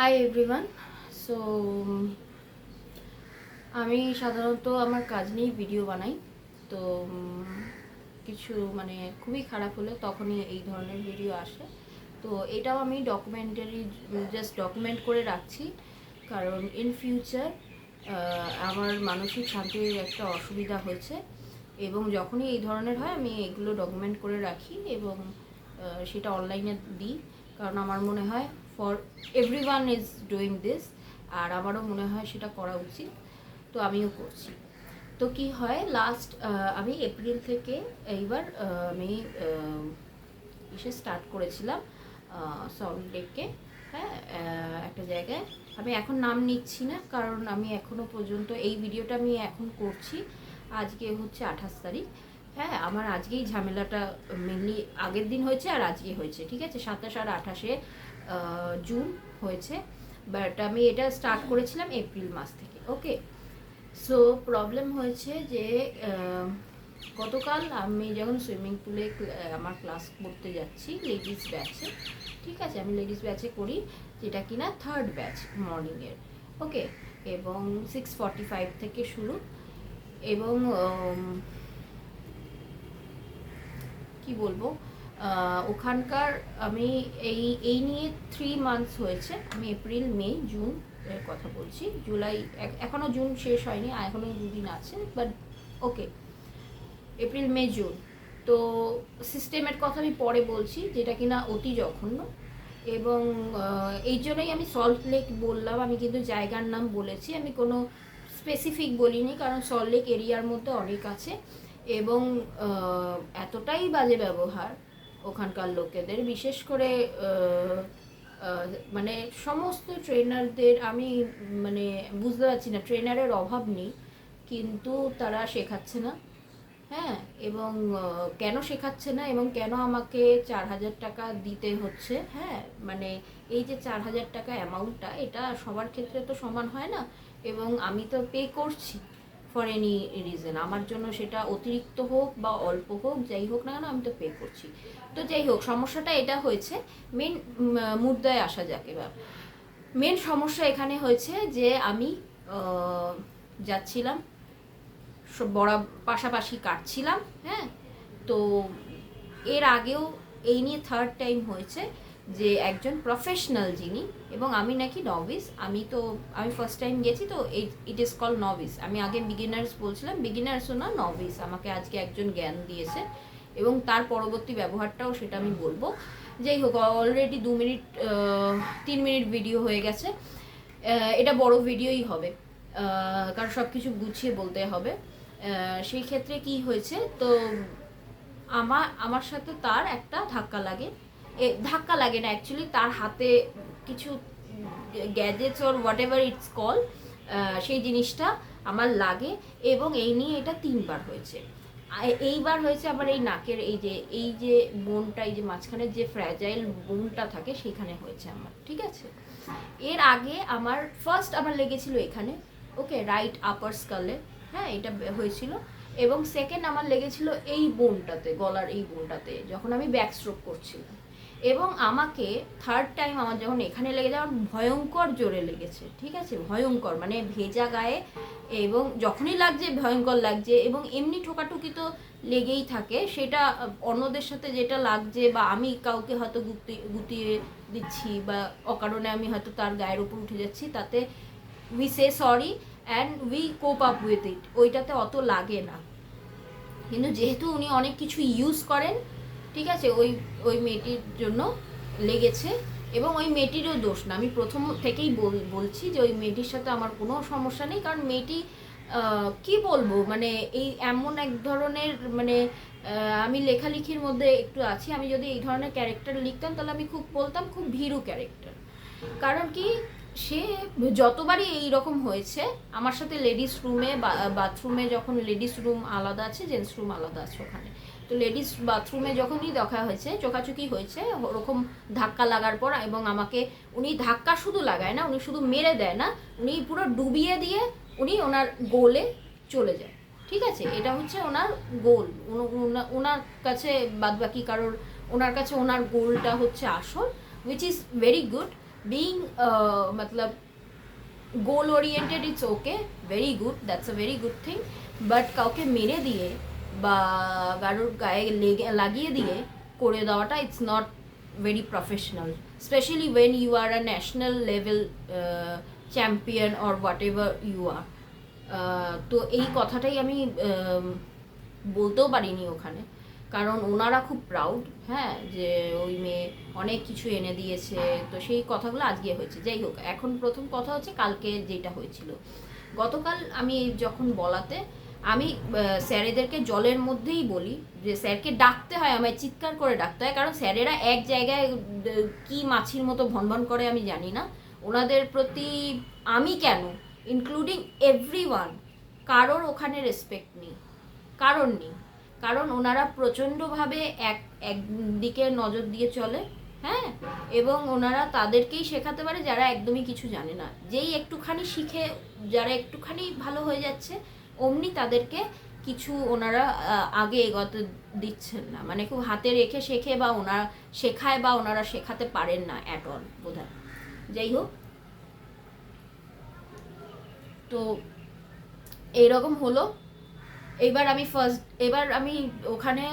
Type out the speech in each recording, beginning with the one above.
Hi everyone. So আমি সাধারণত আমার কাজ নিয়েই ভিডিও বানাই। তো কিছু খুবই খারাপ হলে তখনই এই ধরনের ভিডিও আসে। তো এটাও আমি ডকুমেন্টারি জাস্ট ডকুমেন্ট করে রাখছি, কারণ ইন ফিউচার আমার মানসিক শান্তির একটা অসুবিধা হয়েছে, এবং যখনই এই ধরনের হয় আমি এগুলো ডকুমেন্ট করে রাখি এবং সেটা অনলাইনে দিই। কারণ আমার মনে হয় for everyone is doing this, আর আমারও মনে হয় সেটা করা উচিত। তো আমিও করছি। তো কি হয়, লাস্ট আমি এপ্রিল থেকে এইবার আমি ইসে স্টার্ট করেছিলাম সল্ট লেকে। হ্যাঁ, একটা জায়গায়। আমি এখন নাম নিচ্ছি না, কারণ আমি এখনও পর্যন্ত এই ভিডিওটা আমি এখন করছি, আজকে হচ্ছে 28 তারিখ। হ্যাঁ, আমার আজকেই ঝামেলাটা মেনলি আগের দিন হয়েছে আর আজকে হয়েছে, ঠিক আছে। 27 আর 28 জুন হয়েছে, বাট আমি এটা স্টার্ট করেছিলাম এপ্রিল মাস থেকে। ওকে, সো প্রবলেম হয়েছে যে গতকাল আমি যখন সুইমিং পুলে আমার ক্লাস করতে যাচ্ছি লেডিস ব্যাচে, ঠিক আছে, আমি লেডিস ব্যাচে করি, যেটা কিনা 3rd ব্যাচ মর্নিংয়ের। ওকে, এবং 6:45 থেকে শুরু। এবং কি বলবো, ওখানকার আমি এই নিয়ে 3 মান্থস হয়েছে। আমি এপ্রিল মে জুন এর কথা বলছি, জুলাই এখনও জুন শেষ হয়নি, এখনও 2 দিন আছে, but okay, April May June. তো সিস্টেমের কথা আমি পরে বলছি, যেটা কিনা অতি জঘন্য। এবং এই জন্যই আমি সল্ট লেক বললাম, আমি কিন্তু জায়গার নাম বলেছি, আমি কোনো স্পেসিফিক বলিনি, কারণ সল্ট লেক এরিয়ার মধ্যে অনেক আছে। এবং এতটাই বাজে ব্যবহার ওখানকার লোকেদের, বিশেষ করে মানে সমস্ত ট্রেনারদের, আমি বুঝতে পারছি না, ট্রেনারের অভাব নেই কিন্তু তারা শেখাচ্ছে না। হ্যাঁ, এবং কেন শেখাচ্ছে না এবং কেন আমাকে 4,000 টাকা দিতে হচ্ছে। হ্যাঁ, এই যে 4,000 টাকা অ্যামাউন্টটা, এটা সবার ক্ষেত্রে তো সমান হয় না, এবং আমি তো পে করছি ফর এনি রিজন। আমার জন্য সেটা অতিরিক্ত হোক বা অল্প হোক, যাই হোক না কেন, আমি তো পে করছি। তো যাই হোক, সমস্যাটা এটা হয়েছে। মেন মুদ্রায় আসা যাক এবার। মেন সমস্যা এখানে হয়েছে যে আমি যাচ্ছিলাম, বড়া পাশাপাশি কাটছিলাম। হ্যাঁ, তো এর আগেও এই নিয়ে 3rd টাইম হয়েছে যে একজন প্রফেশনাল যিনি, এবং আমি নাকি নভিস। আমি ফার্স্ট টাইম গেছি, তো ইট ইজ কল নভিস। আমি আগে বিগিনার্স বলছিলাম, বিগিনার্সও না, নভিস। আমাকে আজকে একজন জ্ঞান দিয়েছে, এবং তার পরবর্তী ব্যবহারটাও সেটা আমি বলবো। যাই হোক, অলরেডি 2 মিনিট 3 মিনিট ভিডিও হয়ে গেছে। এটা বড় ভিডিওই হবে, কারণ সব কিছু গুছিয়ে বলতে হবে। সেই ক্ষেত্রে কি হয়েছে, তো আমার সাথে তার একটা ধাক্কা লাগে। ধাক্কা লাগে না, অ্যাকচুয়ালি তার হাতে কিছু gadgets or what ever it's call, সেই জিনিসটা আমার লাগে, এবং এই নিয়ে এটা 3বার হয়েছে। এইবার হয়েছে আবার এই নাকের এই যে বোনটা, এই যে মাঝখানের যে ফ্র্যাজাইল বোনটা থাকে, সেখানে হয়েছে আমার, ঠিক আছে। এর আগে আমার ফার্স্ট লেগেছিল এখানে, ওকে, রাইট আপার স্কালে। হ্যাঁ, এটা হয়েছিল। এবং সেকেন্ড আমার লেগেছিল এই বোনটাতে, গলার এই বোনটাতে, যখন আমি ব্যাক স্ট্রোক করছিলাম। এবং আমাকে 3rd টাইম আমার যখন এখানে লেগে যাওয়ার, ভয়ঙ্কর জোরে লেগেছে, ঠিক আছে, ভয়ঙ্কর, ভেজা গায়ে, এবং যখনই লাগছে ভয়ঙ্কর লাগছে। এবং এমনি ঠোকাঠুকি তো লেগেই থাকে, সেটা অন্যদের সাথে যেটা লাগছে, বা আমি কাউকে হয়তো গুতিয়ে দিচ্ছি, বা অকারণে আমি হয়তো তার গায়ের উপর উঠে যাচ্ছি, তাতে we say sorry and we cope up with it, ওইটাতে অত লাগে না। কিন্তু যেহেতু উনি অনেক কিছু ইউজ করেন, ঠিক আছে, ওই মেয়েটির জন্য লেগেছে। এবং ওই মেয়েটিরও দোষ না, আমি প্রথম থেকেই বলছি যে ওই মেয়েটির সাথে আমার কোনো সমস্যা নেই, কারণ মেয়েটি কি বলবো, এই এমন এক ধরনের, আমি লেখালেখির মধ্যে একটু আছি, আমি যদি এই ধরনের ক্যারেক্টার লিখতাম তাহলে আমি খুব বলতাম খুব ভীরু ক্যারেক্টার। কারণ কি, সে যতবারই এই রকম হয়েছে আমার সাথে লেডিস রুমে, বাথরুমে, যখন লেডিস রুম আলাদা আছে, জেন্টস রুম আলাদা আছে ওখানে, তো লেডিস বাথরুমে যখনই দেখা হয়েছে, চোখাচোখি হয়েছে ওরকম ধাক্কা লাগার পর, এবং আমাকে উনি ধাক্কা শুধু লাগায় না, উনি শুধু মেরে দেয় না, উনি পুরো ডুবিয়ে দিয়ে উনি ওনার গোলে চলে যায়, ঠিক আছে। এটা হচ্ছে ওনার গোল, ওনার কাছে বাদবাকি কারোর, ওনার কাছে ওনার গোলটা হচ্ছে আসল, which is very good. Being Matlab goal oriented it's okay, very good, that's a very good thing, but কাউকে মেরে দিয়ে বা কারোর গায়ে লাগিয়ে দিয়ে করে দেওয়াটা it's not very professional, specially when you are a national level champion or whatever you are. তো এই কথাটাই আমি বলতেও পারিনি ওখানে, কারণ ওনারা খুব প্রাউড, হ্যাঁ, যে ওই মেয়ে অনেক কিছু এনে দিয়েছে, তো সেই কথাগুলো আজকে হয়েছে। যাই হোক, এখন প্রথম কথা হচ্ছে কালকে যেটা হয়েছিল। গতকাল আমি যখন বলাতে আমি স্যারেদেরকে জলের মধ্যেই বলি যে স্যারকে ডাকতে হয়, আমায় চিৎকার করে ডাকতে হয়, কারণ স্যারেরা এক জায়গায় কি মাছির মতো ভনভন করে আমি জানি না। ওনাদের প্রতি আমি কেন, ইনক্লুডিং এভরিওয়ান, কারোর ওখানে রেসপেক্ট নেই, কারণ নেই, কারণ ওনারা প্রচণ্ডভাবে একদিকে নজর দিয়ে চলে, হ্যাঁ, এবং ওনারা তাদেরকেই শেখাতে পারে যারা একদমই কিছু জানে না। যেই একটুখানি শিখে যারা একটুখানি ভালো হয়ে যাচ্ছে, অমনি তাদেরকে কিছু ওনারা আগে এগোতে দিচ্ছেন না, মানে খুব হাতে রেখে শেখে বা ওনারা শেখায় বা ওনারা শেখাতে পারেন না অ্যাট অল বোধহয়। যাই হোক, তো এইরকম হলো। এবার আমি ওখানে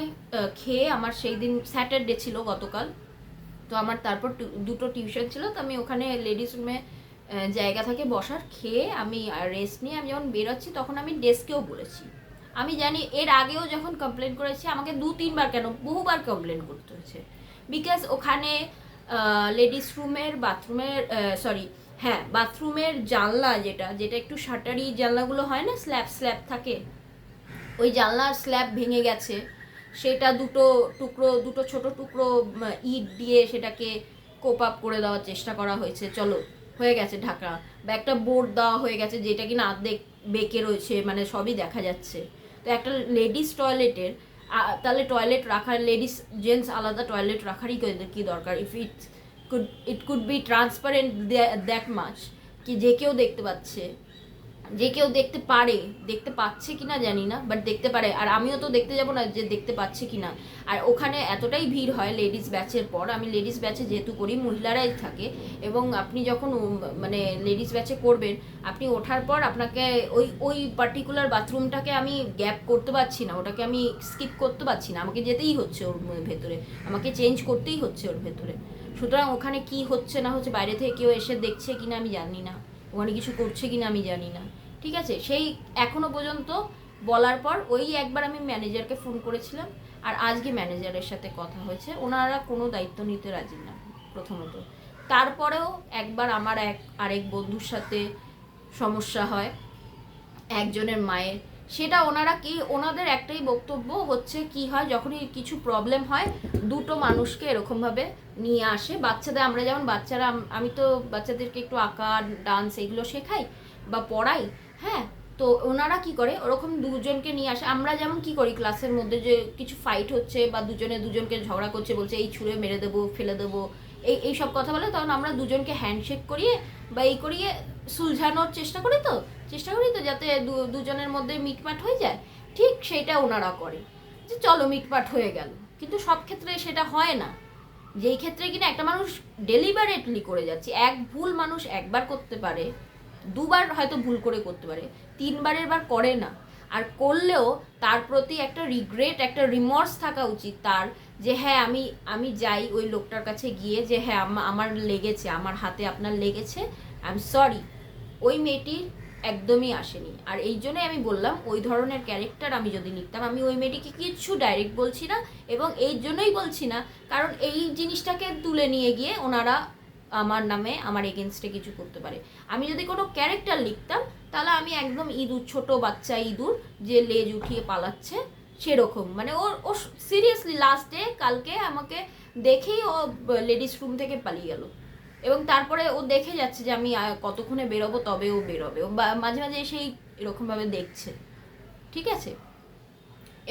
খেয়ে, আমার সেই দিন স্যাটারডে ছিল গতকাল, তো আমার তারপর দুটো টিউশন ছিল, তো আমি ওখানে লেডিস রুমে জায়গা থাকে বসার, খেয়ে আমি রেস্ট নিয়ে আমি যখন বেরোচ্ছি তখন আমি ডেস্কেও বলেছি। আমি জানি এর আগেও যখন কমপ্লেন করেছি আমাকে 2-3 বার কেন বহুবার কমপ্লেন করতে হয়েছে, বিকজ ওখানে লেডিস রুমের বাথরুমের সরি হ্যাঁ বাথরুমের জানলা যেটা যেটা একটু শাটারি জানলাগুলো হয় না, স্ল্যাব স্ল্যাব থাকে, ওই জানলার স্ল্যাব ভেঙে গেছে, সেটা দুটো ছোট টুকরো ইট দিয়ে সেটাকে কোপ আপ করে দেওয়ার চেষ্টা করা হয়েছে, চলো হয়ে গেছে ঢাকা, বা একটা বোর্ড দেওয়া হয়ে গেছে যেটা কিনা অর্ধেক বেঁকে রয়েছে, মানে সবই দেখা যাচ্ছে। তো একটা লেডিস টয়লেটের তাহলে টয়লেট রাখার, লেডিস জেন্টস আলাদা টয়লেট রাখারই কি দরকার, if it could be transparent that much, কি যে কেউ দেখতে পাচ্ছে, যে কেউ দেখতে পারে, দেখতে পাচ্ছে কিনা জানি না, বাট দেখতে পারে, আর আমিও তো দেখতে যাব না যে দেখতে পাচ্ছে কিনা। আর ওখানে এতটাই ভিড় হয় লেডিস ব্যাচের পর, আমি লেডিস ব্যাচে যেহেতু করি, মহিলারাই থাকে, এবং আপনি যখন মানে লেডিস ব্যাচে করবেন, আপনি ওঠার পর আপনাকে ওই ওই পার্টিকুলার বাথরুমটাকে আমি গ্যাপ করতে পারছি না, ওটাকে আমি স্কিপ করতে পারছি না, আমাকে যেতেই হচ্ছে ওর ভেতরে, আমাকে চেঞ্জ করতেই হচ্ছে ওর ভেতরে। সুতরাং ওখানে কি হচ্ছে না হচ্ছে, বাইরে থেকে কেউ এসে দেখছে কিনা আমি জানি না, ওখানে কিছু করছে কিনা আমি জানি না, ঠিক আছে। সেই এখনো পর্যন্ত বলার পর ওই একবার আমি ম্যানেজারকে ফোন করেছিলাম, আর আজকে ম্যানেজারের সাথে কথা হয়েছে, ওনারা কোনো দায়িত্ব নিতে রাজি না প্রথমত। তারপরেও একবার আমার আরেক বন্ধুর সাথে সমস্যা হয় একজনের মায়ের, সেটা ওনারা কি, ওনাদের একটাই বক্তব্য হচ্ছে কি হয় যখনই কিছু প্রবলেম হয়, দুটো মানুষকে এরকমভাবে নিয়ে আসে, বাচ্চাদের, আমরা যেমন বাচ্চারা, আমি তো বাচ্চাদেরকে একটু আঁকা ডান্স এগুলো শেখাই বা পড়াই, হ্যাঁ, তো ওনারা কি করে ওরকম দুজনকে নিয়ে আসে, আমরা যেমন কি করি ক্লাসের মধ্যে যে কিছু ফাইট হচ্ছে বা দুজনে দুজনকে ঝগড়া করছে, বলছে এই ছুঁড়ে মেরে দেবো, ফেলে দেবো, এই সব কথা বলে, তখন আমরা দুজনকে হ্যান্ডশেক করিয়ে বা এই করিয়ে সুলঝানোর চেষ্টা করি তো যাতে দুজনের মধ্যে মিটমাট হয়ে যায়, ঠিক সেটা ওনারা করে, যে চলো মিটমাট হয়ে গেল, কিন্তু সব ক্ষেত্রে সেটা হয় না। যেই ক্ষেত্রে কিনা একটা মানুষ ডেলিবারেটলি করে যাচ্ছে, এক ভুল মানুষ একবার করতে পারে, দুবার হয়তো ভুল করে করতে পারে, 3বারের বার করে না, আর করলেও তার প্রতি একটা রিগ্রেট, একটা রিমর্স থাকা উচিত তার, যে হ্যাঁ আমি যাই ওই লোকটার কাছে গিয়ে যে হ্যাঁ আমার লেগেছে, আমার হাতে আপনার লেগেছে, আই এম সরি। ওই মেয়েটি একদমই আসেনি, আর এই জন্যই আমি বললাম ওই ধরনের ক্যারেক্টার আমি যদি নিতাম, আমি ওই মেয়েটিকে কিচ্ছু ডাইরেক্ট বলছি না, এবং এই জন্যই বলছি না কারণ এই জিনিসটাকে তুলে নিয়ে গিয়ে ওনারা আমার নামে আমার এগেনস্টে কিছু করতে পারে। আমি যদি কোনো ক্যারেক্টার লিখতাম তাহলে আমি একদম ইঁদুর, ছোট বাচ্চা ইঁদুর যে লেজ উঠিয়ে পালাচ্ছে সেরকম, মানে ও সিরিয়াসলি লাস্টে কালকে আমাকে দেখেই ও লেডিস রুম থেকে পালিয়ে গেল, এবং তারপরে ও দেখে যাচ্ছে যে আমি কতক্ষণে বেরোবো, তবে ও বেরোবে, ও মাঝে মাঝে সেই এরকমভাবে দেখছে, ঠিক আছে,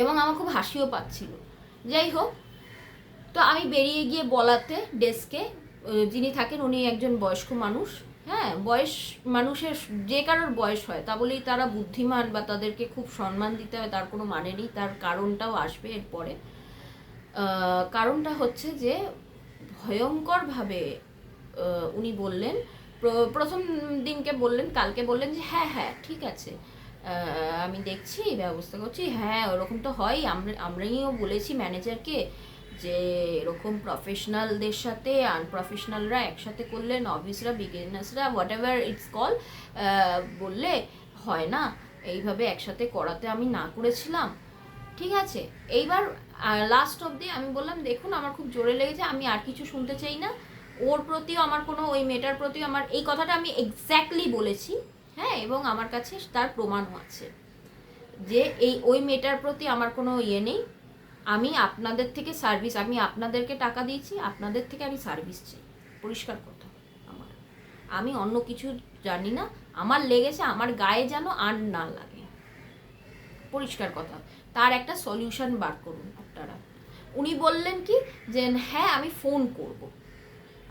এবং আমার খুব হাসিও পাচ্ছিল। যাই হোক, তো আমি বেরিয়ে গিয়ে বলাতে ডেস্কে যিনি থাকেন উনি একজন বয়স্ক মানুষ, হ্যাঁ, বয়স মানুষের যে কারোর বয়স হয় তা বলেই তারা বুদ্ধিমান বা তাদেরকে খুব সম্মান দিতে হয় তার কোনো মানে নেই, তার কারণটাও আসবে এরপরে। কারণটা হচ্ছে যে ভয়ঙ্করভাবে উনি বললেন, প্রথম দিনকে বললেন, কালকে বললেন যে হ্যাঁ হ্যাঁ ঠিক আছে, আমি দেখছি, ব্যবস্থা করছি। হ্যাঁ ওরকম তো হয়, আমরাও বলেছি ম্যানেজারকে যে এরকম প্রফেশনালদের সাথে আনপ্রফেশনালরা একসাথে করলে, নভিসরা, বিগিনার্সরা, হোয়াট এভার ইটস কল, বললে হয় না, এইভাবে একসাথে করাতে আমি না করেছিলাম। ঠিক আছে, এইবার লাস্ট অবধি আমি বললাম দেখুন আমার খুব জোরে লেগেছে, আমি আর কিছু শুনতে চাই না, ওর প্রতিও আমার কোনো, ওই মেয়েটার প্রতিও আমার, এই কথাটা আমি এক্স্যাক্টলি বলেছি। হ্যাঁ, এবং আমার কাছে তার প্রমাণও আছে যে ওই মেয়েটার প্রতি আমার কোনো ইয়ে নেই। আমি আপনাদের থেকে সার্ভিস, আমি আপনাদেরকে টাকা দিয়েছি, আপনাদের থেকে আমি সার্ভিস চাই, পরিষ্কার কথা আমার। আমি অন্য কিছু জানি না, আমার লেগেছে, আমার গায়ে যেন আর না লাগে, পরিষ্কার কথা। তার একটা সলিউশন বার করুন আপনারা। উনি বললেন কি যে হ্যাঁ আমি ফোন করব,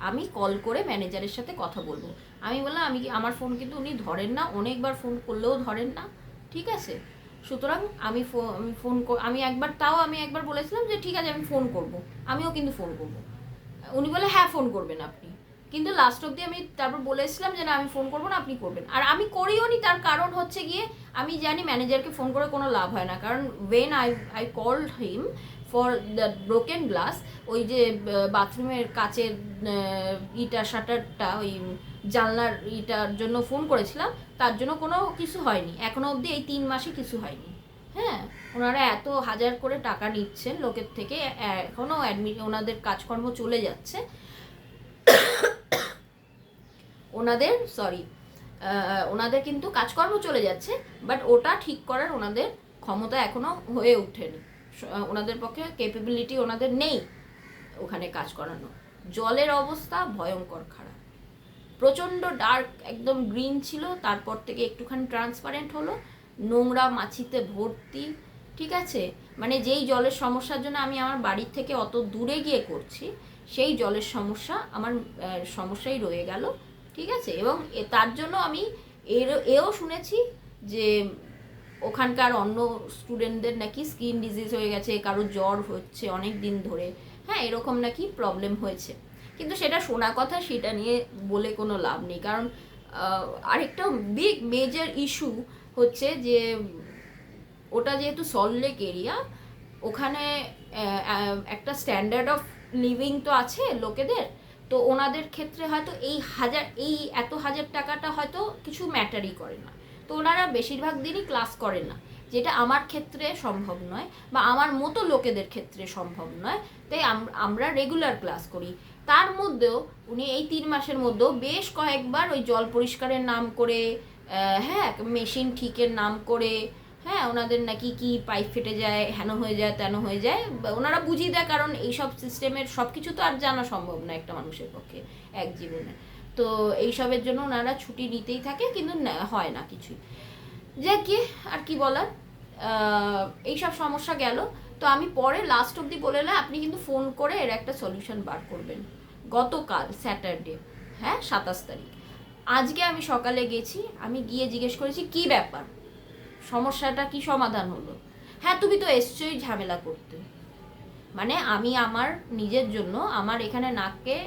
আমি কল করে ম্যানেজারের সাথে কথা বলবো। আমি বললাম আমার ফোন কিন্তু উনি ধরেন না, অনেকবার ফোন করলেও ধরেন না, ঠিক আছে। সুতরাং আমি একবার বলেছিলাম যে ঠিক আছে আমি ফোন করব, আমিও কিন্তু ফোন করব। উনি বলে হ্যাঁ ফোন করবেন আপনি, কিন্তু লাস্ট অবধি আমি তারপর বলেছিলাম যে না আমি ফোন করবো না, আপনি করবেন। আর আমি করিও নি, তার কারণ হচ্ছে গিয়ে আমি জানি ম্যানেজারকে ফোন করে কোনো লাভ হয় না, কারণ when I called him for the broken glass, ওই যে বাথরুমের কাচের শাটারটা, ওই জানলার ইটার জন্য ফোন করেছিলাম, তার জন্য কোনো কিছু হয়নি এখনো অবধি, এই 3 মাসে কিছু হয়নি। হ্যাঁ, ওনারা এত হাজার করে টাকা নিচ্ছেন লোকের থেকে, এখনও ওনাদের কাজকর্ম চলে যাচ্ছে, ওনাদের কিন্তু কাজকর্ম চলে যাচ্ছে, বাট ওটা ঠিক করার ওনাদের ক্ষমতা এখনো হয়ে ওঠেনি, ওনাদের পক্ষে ক্যাপাবিলিটি ওনাদের নেই ওখানে কাজ করানো। জলের অবস্থা ভয়ঙ্কর খারাপ, প্রচণ্ড ডার্ক, একদম গ্রিন ছিল, তারপর থেকে একটুখানি ট্রান্সপারেন্ট হলো, নোংরা মাছিতে ভর্তি। ঠিক আছে, মানে যেই জলের সমস্যার জন্য আমি আমার বাড়ির থেকে অত দূরে গিয়ে করছি, সেই জলের সমস্যা আমার সমস্যাই রয়ে গেল। ঠিক আছে, এবং তার জন্য আমি এও শুনেছি যে ওখানকার অন্য স্টুডেন্টদের নাকি স্কিন ডিজিজ হয়ে গেছে, কারো জ্বর হচ্ছে অনেক দিন ধরে, হ্যাঁ এরকম নাকি প্রবলেম হয়েছে। কিন্তু সেটা শোনা কথা, সেটা নিয়ে বলে কোনো লাভ নেই, কারণ আরেকটা বিগ মেজর ইস্যু হচ্ছে যে ওটা যেহেতু সল্টলেক এরিয়া, ওখানে একটা স্ট্যান্ডার্ড অফ লিভিং তো আছে লোকেদের, তো ওনাদের ক্ষেত্রে হয়তো এই এত হাজার টাকাটা হয়তো কিছু ম্যাটারই করে না, তো ওনারা বেশিরভাগ দিনই ক্লাস করেন না, যেটা আমার ক্ষেত্রে সম্ভব নয় বা আমার মতো লোকেদের ক্ষেত্রে সম্ভব নয়, তাই আমরা রেগুলার ক্লাস করি। তার মধ্যেও উনি এই 3 মাসের মধ্যেও বেশ কয়েকবার ওই জল পরিষ্কারের নাম করে, হ্যাঁ মেশিন ঠিকের নাম করে, হ্যাঁ ওনাদের নাকি কি পাইপ ফেটে যায়, হেন হয়ে যায়, তেন হয়ে যায়, ওনারা বুঝিয়ে দেয়, কারণ এইসব সিস্টেমের সব কিছু তো আর জানা সম্ভব না একটা মানুষের পক্ষে এক জীবনে, তো এইসবের জন্য ওনারা ছুটি নিতেই থাকে, কিন্তু হয় না কিছুই। যে কি আর কি বলার, এইসব সমস্যা গেল। তো আমি পরে লাস্ট অবধি বলে না, আপনি কিন্তু ফোন করে এর একটা সলিউশন বার করবেন। গতকাল স্যাটারডে, হ্যাঁ 27 তারিখ, আজকে আমি সকালে গেছি, আমি গিয়ে জিজ্ঞেস করেছি কি ব্যাপার, সমস্যাটা কি সমাধান হলো। হ্যাঁ তুমি তো এসছই ঝামেলা করতে, মানে আমি আমার নিজের জন্য আমার এখানে নাকে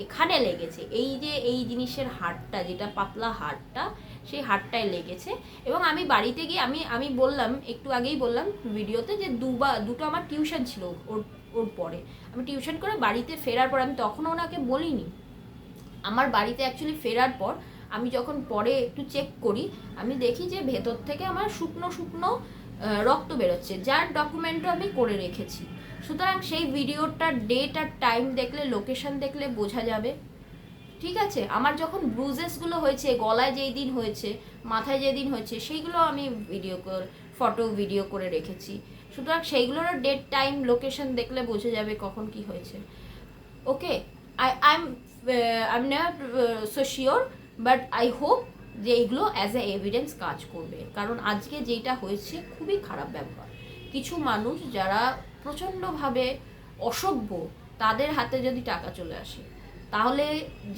এখানে লেগেছে, এই যে এই জিনিসের হাড়টা, যেটা পাতলা হাড়টা, সেই হাড়টায় লেগেছে। এবং আমি বাড়িতে গিয়ে আমি বললাম, একটু আগেই বললাম ভিডিওতে, যে দুটো আমার টিউশন ছিল ওর পরে, আমি টিউশন করে বাড়িতে ফেরার পর, আমি তখনও ওনাকে বলিনি, আমার বাড়িতে অ্যাকচুয়ালি ফেরার পর আমি যখন পরে একটু চেক করি, আমি দেখি যে ভেতর থেকে আমার শুকনো শুকনো রক্ত বেরোচ্ছে, যার ডকুমেন্টও আমি করে রেখেছি। সুতরাং সেই ভিডিওটার ডেট আর টাইম দেখলে, লোকেশন দেখলে বোঝা যাবে। ঠিক আছে, আমার যখন ব্রুজেসগুলো হয়েছে, গলায় যেই দিন হয়েছে, মাথায় যেদিন হয়েছে, সেইগুলো আমি ফটো ভিডিও করে রেখেছি। সুতরাং সেইগুলোর ডেট টাইম লোকেশন দেখলে বোঝা যাবে কখন কি হয়েছে। Okay, I am not so sure, but I hope যে এইগুলো অ্যাজ এ এভিডেন্স কাজ করবে, কারণ আজকে যেটা হয়েছে খুবই খারাপ ব্যাপার। কিছু মানুষ যারা প্রচণ্ডভাবে অসভ্য, তাদের হাতে যদি টাকা চলে আসে, তাহলে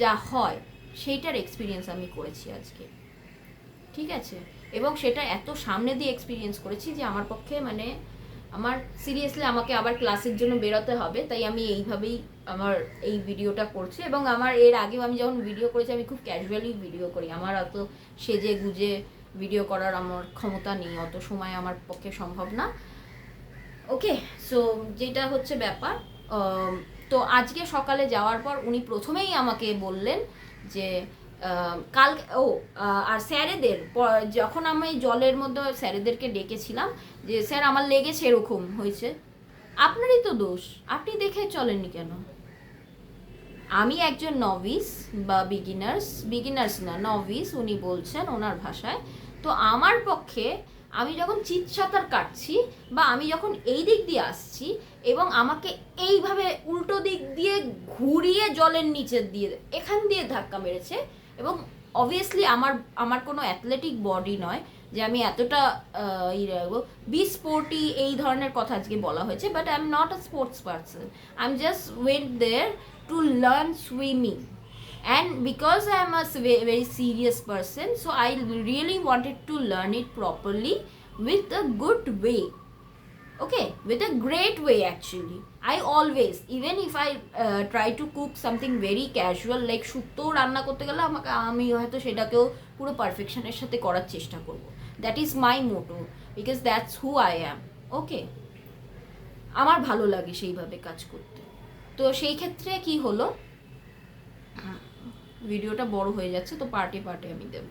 যা হয় সেইটার এক্সপিরিয়েন্স আমি করেছি আজকে। ঠিক আছে, এবং সেটা এত সামনে দিয়ে এক্সপিরিয়েন্স করেছি যে আমার পক্ষে মানে আমার সিরিয়াসলি আমাকে আবার ক্লাসের জন্য বেরোতে হবে, তাই আমি এইভাবেই আমার এই ভিডিওটা করছি। এবং আমার এর আগেও আমি যখন ভিডিও করেছি আমি খুব ক্যাজুয়ালি ভিডিও করি, আমার অত সেজে গুজে ভিডিও করার আমার ক্ষমতা নেই, অত সময় আমার পক্ষে সম্ভব না। ওকে, সো যেটা হচ্ছে ব্যাপার, তো আজকে সকালে যাওয়ার পর উনি প্রথমেই আমাকে বললেন যে কাল আর স্যারেদের যখন আমি জলের মধ্যে স্যারেদেরকে ডেকেছিলাম যে স্যার আমার লেগেছে এরকম হয়েছে, আপনারই তো দোষ, আপনি দেখে চলেননি কেন? আমি একজন নভিস বা বিগিনার্স না নভিস উনি বলছেন ওনার ভাষায়। তো আমার পক্ষে আমি যখন চিৎসাতার কাটছি বা আমি যখন এই দিক দিয়ে আসছি এবং আমাকে এইভাবে উল্টো দিক দিয়ে ঘুরিয়ে জলের নিচের দিয়ে এখান দিয়ে ধাক্কা মেরেছে, এবং অবভিয়াসলি আমার আমার কোনো অ্যাথলেটিক বডি নয় যে আমি এতটা রাখবো বি স্পোর্টি এই ধরনের কথা আজকে বলা হয়েছে, but I am not a sports person, I am just went there to learn swimming, and because I am a very serious person, so I really wanted to learn it properly with a good way, okay, with a great way actually. I always, even if I try to cook something very casual like শুক্তো রান্না করতে গেলে আমি হয়তো সেটাকেও পুরো পারফেকশনের সাথে করার চেষ্টা করব, that is my motto, because that's who I am. Okay, আমার ভালো লাগে সেইভাবে কাজ করতে। তো সেই ক্ষেত্রে কি হলো, ভিডিওটা বড় হয়ে যাচ্ছে তো পার্টে পার্টে আমি দেব,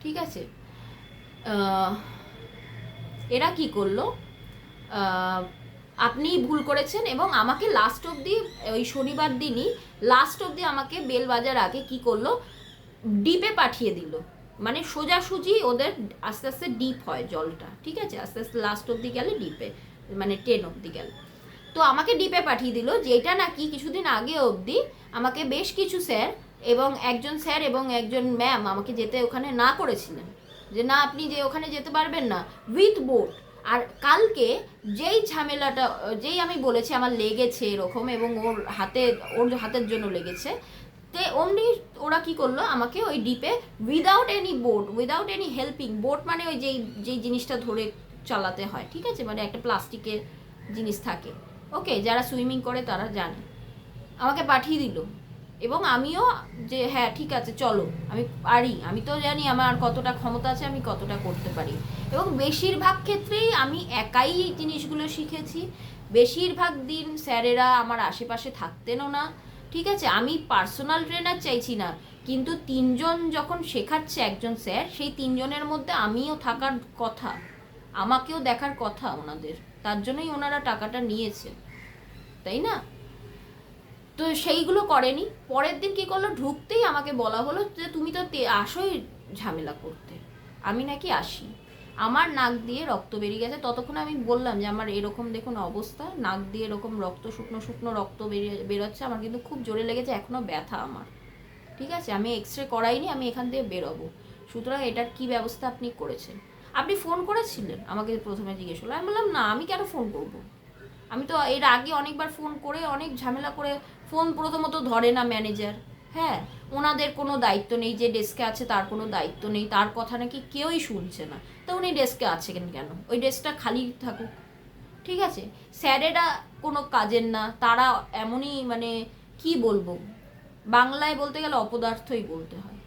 ঠিক আছে? এরা কি করলো, আপনি ভুল করেছেন, এবং আমাকে লাস্ট অবধি ওই শনিবার দিনই লাস্ট অবধি আমাকে বেল বাজার আগে কি করলো, ডিপে পাঠিয়ে দিল, মানে সোজাসুজি ওদের আস্তে আস্তে ডিপ হয় জলটা, ঠিক আছে, আস্তে আস্তে লাস্ট অবধি গেলে ডিপে, মানে 10 অবধি গেলে। তো আমাকে ডিপে পাঠিয়ে দিল, যেটা নাকি কিছুদিন আগে অবধি আমাকে বেশ কিছু স্যার এবং একজন স্যার এবং একজন ম্যাম আমাকে যেতে ওখানে না করেছিলেন, যে না আপনি যে ওখানে যেতে পারবেন না উইথ বোট। আর কালকে যেই ঝামেলাটা, যেই আমি বলেছি আমার লেগেছে এরকম এবং ওর হাতের জন্য লেগেছে, তে অমনি ওরা কি করলো, আমাকে ওই ডিপে without any boat, without any helping boat, মানে ওই যেই জিনিসটা ধরে চালাতে হয়, ঠিক আছে, মানে একটা প্লাস্টিকের জিনিস থাকে, ওকে, যারা সুইমিং করে তারা জানে, আমাকে পাঠিয়ে দিল। এবং আমিও যে হ্যাঁ ঠিক আছে চলো, আমি পারি, আমি তো জানি আমার কতটা ক্ষমতা আছে, আমি কতটা করতে পারি। এবং বেশিরভাগ ক্ষেত্রেই আমি একাই এই জিনিসগুলো শিখেছি, বেশিরভাগ দিন স্যারেরা আমার আশেপাশে থাকতেনও না, ঠিক আছে, আমি পার্সোনাল ট্রেনার চাইছি না, কিন্তু 3জন যখন শেখাচ্ছে একজন স্যার, সেই 3জনের মধ্যে আমিও থাকার কথা, আমাকেও দেখার কথা ওনাদের, তার জন্যই ওনারা টাকাটা নিয়েছে, তাই না? তো সেইগুলো করেনি। পরের দিন কী করলো, ঢুকতেই আমাকে বলা হলো যে তুমি তো আসোই ঝামেলা করতে, আমি নাকি আসি, আমার নাক দিয়ে রক্ত বেরিয়ে গেছে। ততক্ষণ আমি বললাম যে আমার এরকম দেখুন অবস্থা, নাক দিয়ে এরকম রক্ত, শুকনো শুকনো রক্ত বেরোচ্ছে, আমার কিন্তু খুব জোরে লেগেছে, এখনও ব্যথা আমার, ঠিক আছে, আমি এক্সরে করাইনি, আমি এখান থেকে বেরোবো, সুতরাং এটার কী ব্যবস্থা আপনি করেছেন? আপনি ফোন করেছিলেন? আমাকে প্রথমে জিজ্ঞেস করলো। আমি বললাম না, আমি কেন ফোন করবো, আমি তো এর আগে অনেকবার ফোন করে অনেক ঝামেলা করে, ফোন প্রথমত ধরে না ম্যানেজার, হ্যাঁ, ওনাদের কোনো দায়িত্ব নেই, যে ডেস্কে আছে তার কোনো দায়িত্ব নেই, তার কথা নাকি কেউই শুনছে না, তো উনি ডেস্কে আছেন কেন, ওই ডেস্কটা খালি থাকুক, ঠিক আছে। স্যারেরা কোনো কাজের না, তারা এমনই, মানে কি বলবো, বাংলায় বলতে গেলে অপদার্থই বলতে হয়।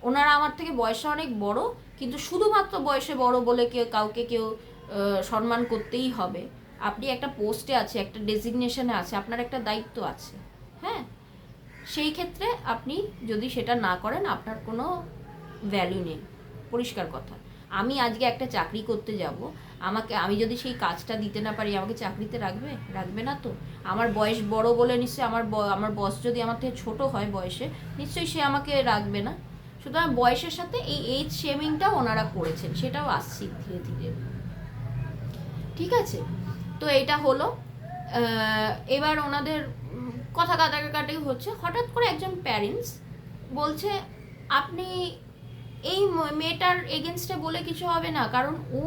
ওনারা আমার থেকে বয়সে অনেক বড়, কিন্তু শুধুমাত্র বয়সে বড় বলে কাউকে কেউ সম্মান করতেই হবে। আপনি একটা পোস্টে আছে, একটা ডেজিগনেশনে আছে, আপনার একটা দায়িত্ব আছে, হ্যাঁ, সেই ক্ষেত্রে আপনি যদি সেটা না করেন আপনার কোনো ভ্যালু নেই, পরিষ্কার কথা। আমি আজকে একটা চাকরি করতে যাব, আমি যদি সেই কাজটা দিতে না পারি, আমাকে চাকরিতে রাখবে না তো। আমার বয়স বড় বলে নিশ্চয়ই আমার বস যদি আমার থেকে ছোট হয় বয়সে, নিশ্চয়ই সে আমাকে রাখবে না। সুতরাং বয়সের সাথে এই এজ শেমিংটাও ওনারা করেছেন, সেটাও আসছি ধীরে ধীরে, ঠিক আছে। তো এটা হলো, এবার ওনাদের কথা কাটাকাটি হচ্ছে, হঠাৎ করে একজন প্যারেন্টস বলছে আপনি এই মেয়েটার এগেনস্টে বলে কিছু হবে না, কারণ ও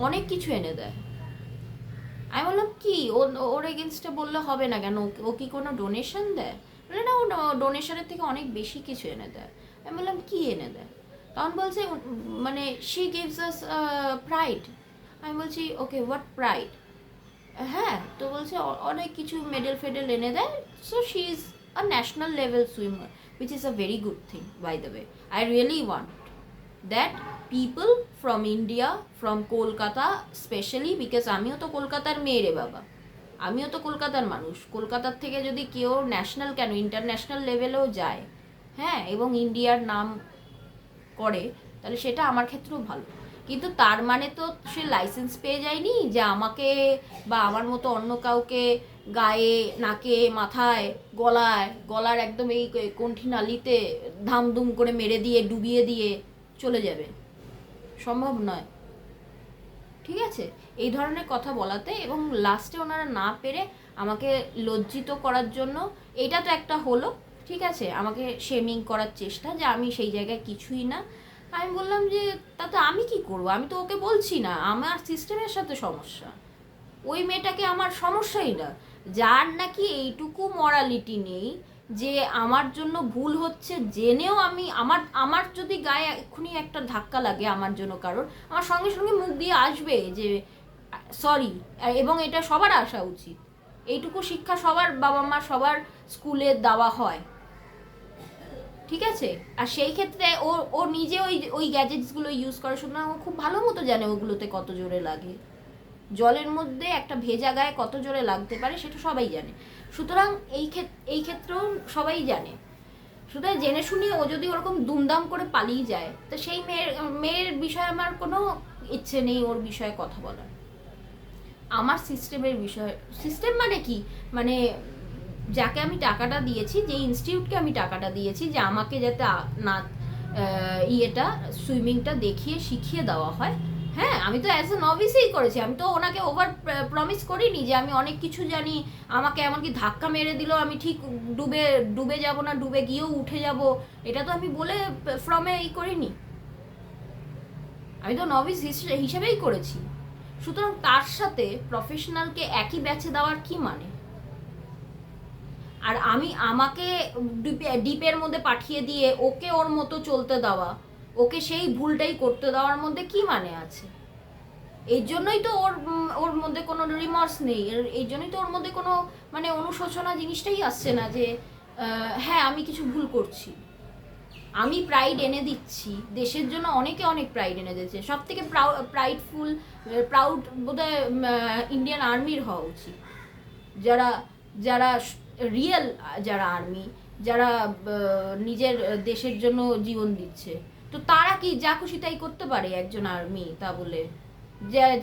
অনেক কিছু এনে দেয়। আমি বললাম কি, ওর এগেনস্টে বললে হবে না কেন, ও কি কোনো ডোনেশন দেয়? বলে না, ও ডোনেশনের থেকে অনেক বেশি কিছু এনে দেয়। আমি বললাম কি এনে দেয়? তখন বলছে মানে শি গিভস আস প্রাইড। আমি বলছি ওকে হোয়াট প্রাইড, হ্যাঁ, তো বলছে অনেক কিছু মেডেল ফেডেল এনে দেয়, so she is a national level swimmer, which is a very good thing by the way. I really want that people from India, from Kolkata specially, because আমিও তো কলকাতার মেয়ে রে বাবা, আমিও তো কলকাতার মানুষ। কলকাতার থেকে যদি কেউ ন্যাশনাল কেন ইন্টারন্যাশনাল লেভেলেও যায়, হ্যাঁ, এবং ইন্ডিয়ার নাম করে, তাহলে সেটা আমার ক্ষেত্রেও ভালো। কিন্তু তার মানে তো সে লাইসেন্স পেয়ে যায়নি যে আমাকে বা আমার মতো অন্য কাউকে গায়ে, নাকে, মাথায়, গলার একদম এই কণ্ঠি নালিতে ধামধুম করে মেরে দিয়ে ডুবিয়ে দিয়ে চলে যাবে, সম্ভব নয়। ঠিক আছে, এই ধরনের কথা বলাতে, এবং লাস্টে ওনারা না পেরে আমাকে লজ্জিত করার জন্য, এটা তো একটা হলো, ঠিক আছে, আমাকে শেমিং করার চেষ্টা যে আমি সেই জায়গায় কিছুই না। আমি বললাম যে তাতে আমি কি করব, আমি তো ওকে বলছি না, আমার সিস্টেমের সাথে সমস্যা, ওই মেয়েটাকে আমার সমস্যাই না। যার নাকি এইটুকু মরালিটি নেই যে আমার জন্য ভুল হচ্ছে জেনেও আমার যদি গায়ে এক্ষুনি একটা ধাক্কা লাগে আমার জন্য কারোর, আমার সঙ্গে সঙ্গে মুখ দিয়ে আসবে যে সরি, এবং এটা সবার আসা উচিত। এইটুকু শিক্ষা সবার বাবা মা, সবার স্কুলে দেওয়া হয়, ঠিক আছে। আর সেই ক্ষেত্রে ও নিজে ওই গ্যাজেটসগুলো ইউজ করে, সুতরাং ও খুব ভালো মতো জানে ওগুলোতে কত জোরে লাগে, জলের মধ্যে একটা ভেজা গায়ে কত জোরে লাগতে পারে সেটা সবাই জানে। সুতরাং এই ক্ষেত্রেও সবাই জানে। সুতরাং জেনে শুনে ও যদি ওরকম দুমদাম করে পালিয়ে যায়, তো সেই মেয়ের বিষয়ে আমার কোনো ইচ্ছে নেই ওর বিষয়ে কথা বলার। আমার সিস্টেমের বিষয়, সিস্টেম মানে কি, মানে যাকে আমি টাকাটা দিয়েছি, যে ইনস্টিটিউটকে আমি টাকাটা দিয়েছি যে আমাকে যাতে না ইয়েটা সুইমিংটা দেখিয়ে শিখিয়ে দেওয়া হয়, হ্যাঁ, আমি তো অ্যাজ এ নভিসেই করেছি, আমি তো ওনাকে ওভার প্রমিস করিনি যে আমি অনেক কিছু জানি, আমাকে এমনকি ধাক্কা মেরে দিলেও আমি ঠিক ডুবে যাব না, ডুবে গিয়েও উঠে যাব, এটা তো আমি বলে ফ্রমে করিনি, আমি তো নভিস হিসেবেই করেছি। সুতরাং তার সাথে প্রফেশনালকে একই ব্যাচে দেওয়ার কি মানে? আর আমাকে ডিপের মধ্যে পাঠিয়ে দিয়ে ওকে ওর মতো চলতে দেওয়া, ওকে সেই ভুলটাই করতে দেওয়ার মধ্যে কি মানে আছে? এই জন্যই তো ওর মধ্যে কোনো রিমর্স নেই, এই জন্যই তো ওর মধ্যে কোনো মানে অনুশোচনা জিনিসটাই আসছে না যে হ্যাঁ আমি কিছু ভুল করছি। আমি প্রাইড এনে দিচ্ছি দেশের জন্য, অনেকে অনেক প্রাইড এনে দিচ্ছে, সব থেকে প্রাউড বোধহয় ইন্ডিয়ান আর্মির হওয়া উচিত, যারা যারা রিয়েল, যারা আর্মি, যারা নিজের দেশের জন্য জীবন দিচ্ছে। তো তারা কি যা খুশি তাই করতে পারে একজন আর্মি, তা বলে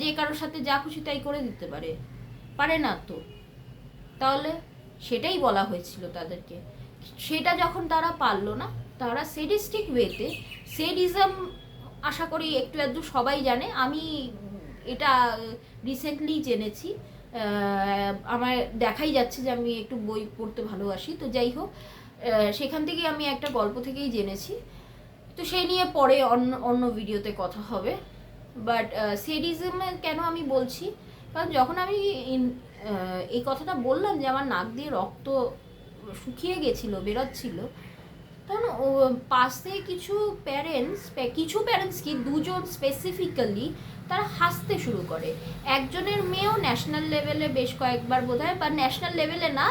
যে কারোর সাথে যা খুশি তাই করে দিতে পারে না তো। তাহলে সেটাই বলা হয়েছিল তাদেরকে, সেটা যখন তারা পারলো না, তারা সেডিস্টিক ওয়েতে, সেডিজম আশা করি একটু আধটু সবাই জানে, আমি এটা রিসেন্টলি জেনেছি, আমার দেখাই যাচ্ছে যে আমি একটু বই পড়তে ভালোবাসি, তো যাই হোক সেখান থেকেই আমি একটা গল্প থেকেই জেনেছি, তো সেই নিয়ে পরে অন্য ভিডিওতে কথা হবে। বাট সেডিজমে কেন আমি বলছি, কারণ যখন আমি এই কথাটা বললাম যে আমার নাক দিয়ে রক্ত শুকিয়ে গেছিলো, বেরোচ্ছিল, তখন পাশে কিছু প্যারেন্টস কি দুজন স্পেসিফিক্যালি তারা হাসতে শুরু করে। একজনের মেয়েও ন্যাশনাল লেভেলে বেশ কয়েকবার বোধহয়, বা ন্যাশনাল লেভেলে না,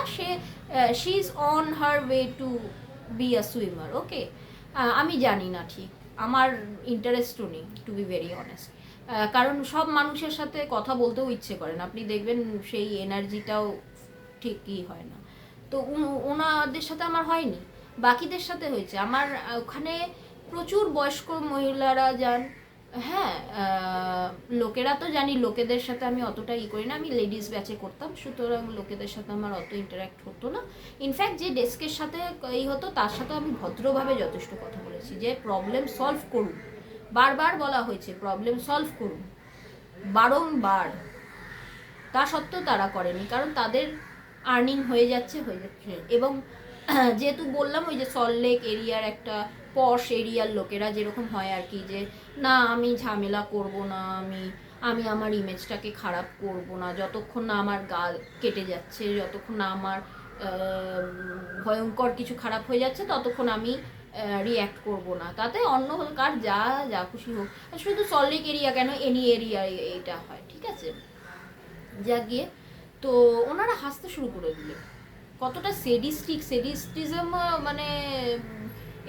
she is on her way to be a swimmer, okay. আমি জানি না ঠিক, আমার ইন্টারেস্টও নেই টু বি ভেরি অনেস্ট, কারণ সব মানুষের সাথে কথা বলতেও ইচ্ছে করে না, আপনি দেখবেন সেই এনার্জিটাও ঠিকই হয় না। তো ওনাদের সাথে আমার হয়নি, বাকিদের সাথে হয়েছে। আমার ওখানে প্রচুর বয়স্ক মহিলারা যান, হ্যাঁ, লোকেরা তো জানি, লোকেদের সাথে আমি অতটা করি না, আমি লেডিস ব্যাচে করতাম, সুতরাং লোকেদের সাথে আমার অত ইন্টারাক্ট হতো না। ইনফ্যাক্ট যে ডেস্কের সাথে হতো তার সাথে আমি ভদ্রভাবে যথেষ্ট কথা বলেছি যে প্রবলেম সলভ করুন, বারবার বলা হয়েছে প্রবলেম সলভ করুন, বারংবার। তা সত্ত্বেও তারা করেনি, কারণ তাদের আর্নিং হয়ে যাচ্ছে। এবং যেহেতু বললাম ওই যে সল্টলেক এরিয়ার একটা পশ এরিয়ার লোকেরা যেরকম হয় আর কি, যে না আমি ঝামেলা করব না, আমি আমার ইমেজটাকে খারাপ করব না, যতক্ষণ না আমার গা কেটে যাচ্ছে, যতক্ষণ না আমার ভয়ঙ্কর কিছু খারাপ হয়ে যাচ্ছে, ততক্ষণ আমি রিয়্যাক্ট করবো না, তাতে অন্য কার যা যা খুশি হোক। শুধু সল্টলেক এরিয়া কেন, এনি এরিয়া এইটা হয়, ঠিক আছে। যা গিয়ে তো ওনারা হাসতে শুরু করে দিল। কতটা সেডিস্টিজম মানে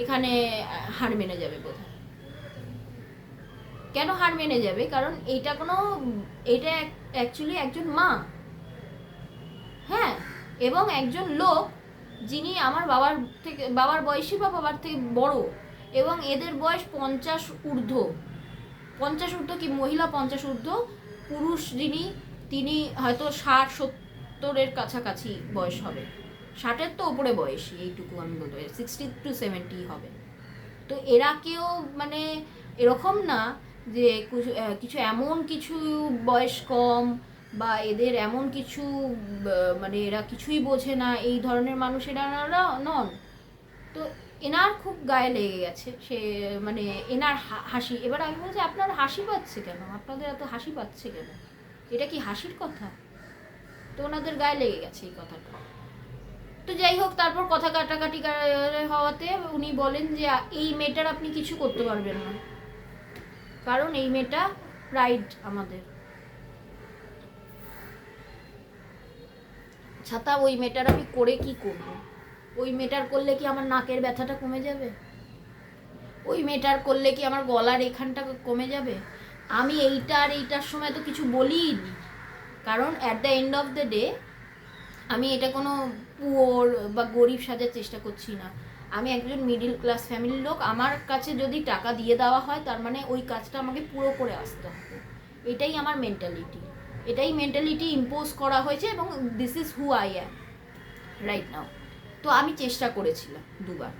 এখানে হার মেনে যাবে বোধহয়। কেন হার মেনে যাবে? কারণ এটা অ্যাকচুয়ালি একজন মা, হ্যাঁ, এবং একজন লোক যিনি আমার বাবার বয়সী বা বাবার থেকে বড়, এবং এদের বয়স 50 ঊর্ধ্ব, 50 ঊর্ধ্ব কি মহিলা 50 ঊর্ধ্ব, পুরুষ যিনি তিনি হয়তো 60-70-এর কাছাকাছি বয়স হবে, 60-এর তো ওপরে বয়সী, এইটুকু আমি বলবো 60 to 70 হবে। তো এরা কেউ মানে এরকম না যে কিছু এমন কিছু বয়স কম বা এদের এমন কিছু মানে এরা কিছুই বোঝে না, এই ধরনের মানুষ এরা নন। তো এনার খুব গায়ে লেগে গেছে সে, মানে এনার হাসি। এবার আমি বলছি আপনার হাসি পাচ্ছে কেন, আপনাদের এত হাসি পাচ্ছে কেন, এটা কি হাসির কথা? তো ওনাদের গায়ে লেগে গেছে এই কথাটা। তো যাই হোক, তারপর কথা কাটাকাটি হওয়াতে উনি বলেন যে এই মেয়েটার আপনি কিছু করতে পারবেন না, কারণ এই মেয়েটা প্রাইড আমাদের। ছাতা ওই মেয়েটার আমি করে কি করব? ওই মেয়েটার করলে কি আমার নাকের ব্যথাটা কমে যাবে? ওই মেয়েটার করলে কি আমার গলার এখানটা কমে যাবে? আমি এইটার সময় তো কিছু বলিনি, কারণ at the end of the day আমি এটা কোনো পুয়োর বা গরিব সাজার চেষ্টা করছি না। আমি একজন মিডিল ক্লাস ফ্যামিলির লোক, আমার কাছে যদি টাকা দিয়ে দেওয়া হয় তার মানে ওই কাজটা আমাকে পুরো করে আসতে হবে, এটাই আমার মেন্টালিটি, এটাই মেন্টালিটি ইম্পোজ করা হয়েছে, এবং this is who I am right now. তো আমি চেষ্টা করেছিলাম দুবার,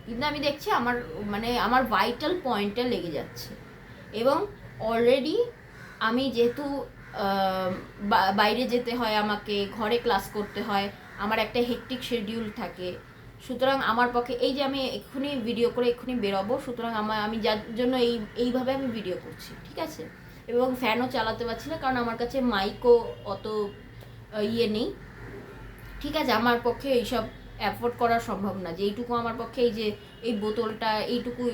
কিন্তু আমি দেখছি আমার ভাইটাল পয়েন্টটা লেগে যাচ্ছে। এবং অলরেডি আমি যেহেতু বাইরে যেতে হয়, আমাকে ঘরে ক্লাস করতে হয়, আমার একটা হেকটিক শিডিউল থাকে, সুতরাং আমার পক্ষে এই যে আমি এক্ষুনি ভিডিও করে এক্ষুনি বেরোবো, সুতরাং আমি যার জন্য এইভাবে আমি ভিডিও করছি, ঠিক আছে। এবং ফ্যানও চালাতে পারছি না, কারণ আমার কাছে মাইকও অত ইয়ে নেই, ঠিক আছে। আমার পক্ষে এইসব অ্যাফোর্ড করা সম্ভব না, যে এইটুকু আমার পক্ষে এই যে এই বোতলটা এইটুকু,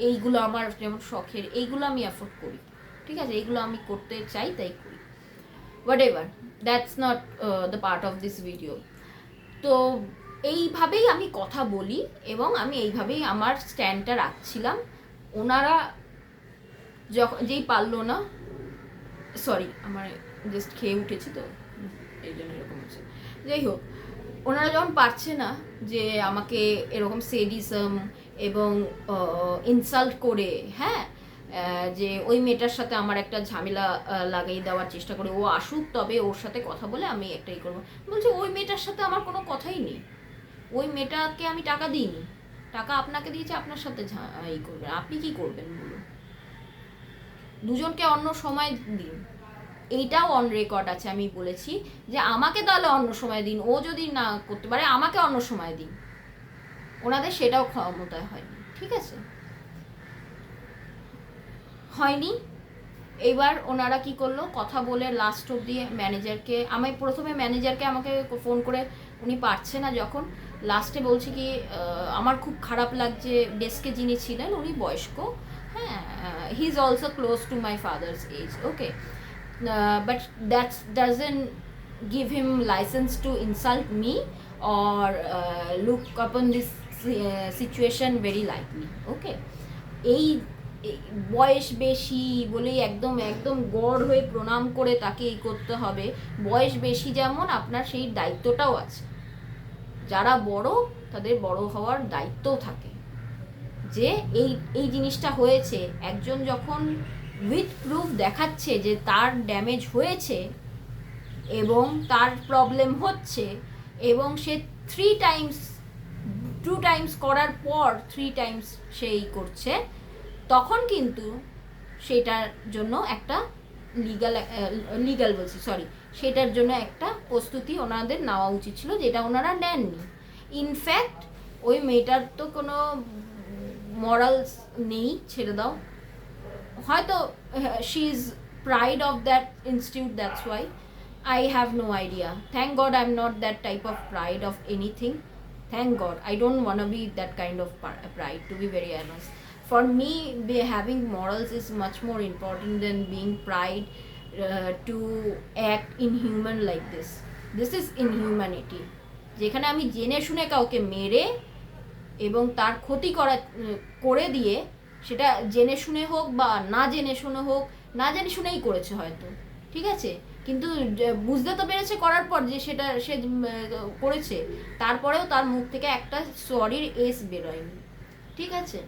এইগুলো আমার যেমন শখের, এইগুলো আমি অ্যাফোর্ড করি, ঠিক আছে, এইগুলো আমি করতে চাই তাই করি, what ever, that's not the part of this video. তো এইভাবেই আমি কথা বলি এবং আমি এইভাবেই আমার স্ট্যান্ডটা রাখছিলাম। ওনারা যেই পারলো না, সরি আমার জাস্ট খেয়ে উঠেছি তো এই জন্য এরকম হচ্ছে, যাই হোক, ওনারা যখন পারছে না যে আমাকে এরকম সেডিজম এবং ইনসাল্ট করে, হ্যাঁ, যে ওই মেয়েটার সাথে আমার একটা ঝামেলা লাগিয়ে দেওয়ার চেষ্টা করে, ও আসুক তবে ওর সাথে কথা বলে আমি একটাই করবো, বলছে ওই মেয়েটার সাথে আমার কোনো কথাই নেই, ওই মেয়েটাকে আমি টাকা দিইনি, টাকা আপনাকে দিয়েছে, আপনার সাথে ই করবেন, আপনি কি করবেন বলুন, দুজনকে অন্য সময় দিন। এইটাও অন রেকর্ড আছে, আমি বলেছি যে আমাকে তাহলে অন্য সময় দিন, ও যদি না করতে পারে আমাকে অন্য সময় দিন, ওনাদের সেটাও ক্ষমতায় হয়নি, ঠিক আছে, হয়নি। এবার ওনারা কি করলো, কথা বলে লাস্ট অবধি ম্যানেজারকে, প্রথমে ম্যানেজারকে আমাকে ফোন করে, উনি পারছে না যখন, লাস্টে বলছে কি আমার খুব খারাপ লাগছে, ডেস্কে যিনি ছিলেন উনি বয়স্ক, হ্যাঁ, he is also close to my father's age, okay, but that doesn't give him license to insult me or look upon this situation very lightly, okay. এই বয়স বেশি বলেই একদম একদম গড় হয়ে প্রণাম করে তাকে এই করতে হবে, বয়স বেশি যেমন আপনার সেই দায়িত্বটাও আছে, যারা বড় তাদের বড় হওয়ার দায়িত্বও থাকে, যে এই জিনিসটা হয়েছে, একজন যখন উইথ প্রুফ দেখাচ্ছে যে তার ড্যামেজ হয়েছে এবং তার প্রবলেম হচ্ছে, এবং সে 2 টাইমস করার পর 3 টাইমস সেই করছে, তখন কিন্তু সেটার জন্য একটা লিগাল বলছি সরি, সেটার জন্য একটা প্রস্তুতি ওনাদের নেওয়া উচিত ছিল, যেটা ওনারা নেননি। ইনফ্যাক্ট ওই মেয়েটার তো কোনো মরালস নেই, ছেড়ে দাও, হয়তো she is pride of that institute, that's why, I have no idea. Thank God I'm not that type of pride of anything. Thank God. I don't want to be that kind of pride, to be very honest. For me, having morals is much more important than being pride to act inhuman like this. This is inhumanity. যেখানে আমি জেনে শুনে কাউকে মেরে এবং তার ক্ষতি করে দিয়ে, সেটা জেনে শুনে হোক বা না জেনে শুনে হোক, না জেনে শুনেই করেছে হয়তো, ঠিক আছে, কিন্তু বুঝতে তো পেরেছে করার পর যে সেটা সে করেছে, তারপরেও তার মুখ থেকে একটা সরির এস বেরোয়নি, ঠিক আছে,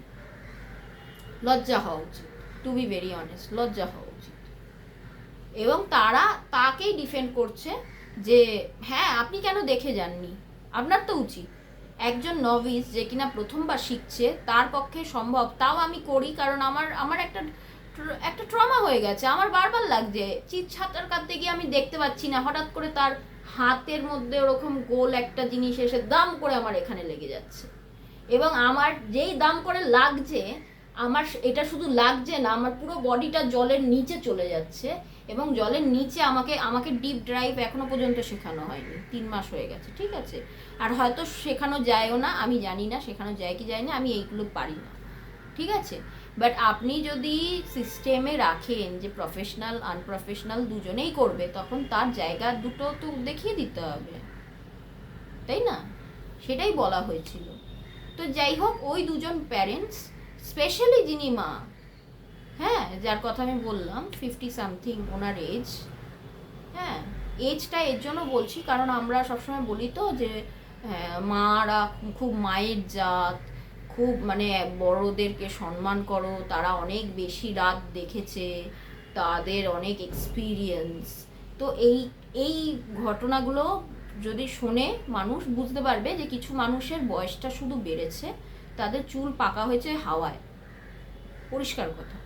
লজ্জা হওয়া উচিত, টু বি ভেরি অনেস্ট, লজ্জা হওয়া উচিত। এবং তারা তাকেই ডিফেন্ড করছে যে হ্যাঁ আপনি কেন দেখে যাননি, আপনার তো উচিত। একজন নভিস যে কিনা প্রথমবার শিখছে তার পক্ষে সম্ভব, তাও আমি করি কারণ আমার একটা ট্রমা হয়ে গেছে, আমার বারবার লাগছে, সাঁতার কাটতে গিয়ে আমি দেখতে পাচ্ছি না, হঠাৎ করে তার হাতের মধ্যে ওরকম গোল একটা জিনিস এসে দাম করে আমার এখানে লেগে যাচ্ছে, এবং আমার যেই দাম করে লাগছে, আমার এটা শুধু লাগছে না, আমার পুরো বডিটা জলের নিচে চলে যাচ্ছে, এবং জলের নিচে আমাকে ডিপ ড্রাইভ এখনো পর্যন্ত শেখানো হয়নি, 3 মাস হয়ে গেছে, ঠিক আছে, আর হয়তো শেখানো যায়ও না, আমি জানি না শেখানো যায় কি যায় না, আমি এইগুলো পারি না, ঠিক আছে। বাট আপনি যদি সিস্টেমে রাখেন যে প্রফেশনাল আনপ্রফেশনাল দুজনেই করবে, তখন তার জায়গা দুটো তো দেখিয়ে দিতে হবে, তাই না, সেটাই বলা হয়েছিল। তো যাই হোক, ওই দুজন প্যারেন্টস, স্পেশালি যিনি মা, হ্যাঁ, যার কথা আমি বললাম 50 সামথিং ওনার এজ, হ্যাঁ, এজটা এর জন্য বলছি কারণ আমরা সবসময় বলি তো যে মারা খুব মায়ের জাত, খুব মানে বড়োদেরকে সম্মান করো, তারা অনেক বেশি রাত দেখেছে, তাদের অনেক এক্সপিরিয়েন্স। তো এই ঘটনাগুলো যদি শোনে মানুষ বুঝতে পারবে যে কিছু মানুষের বয়সটা শুধু বেড়েছে, তাদের চুল পাকা হয়েছে হাওয়ায়, পরিষ্কার কথা।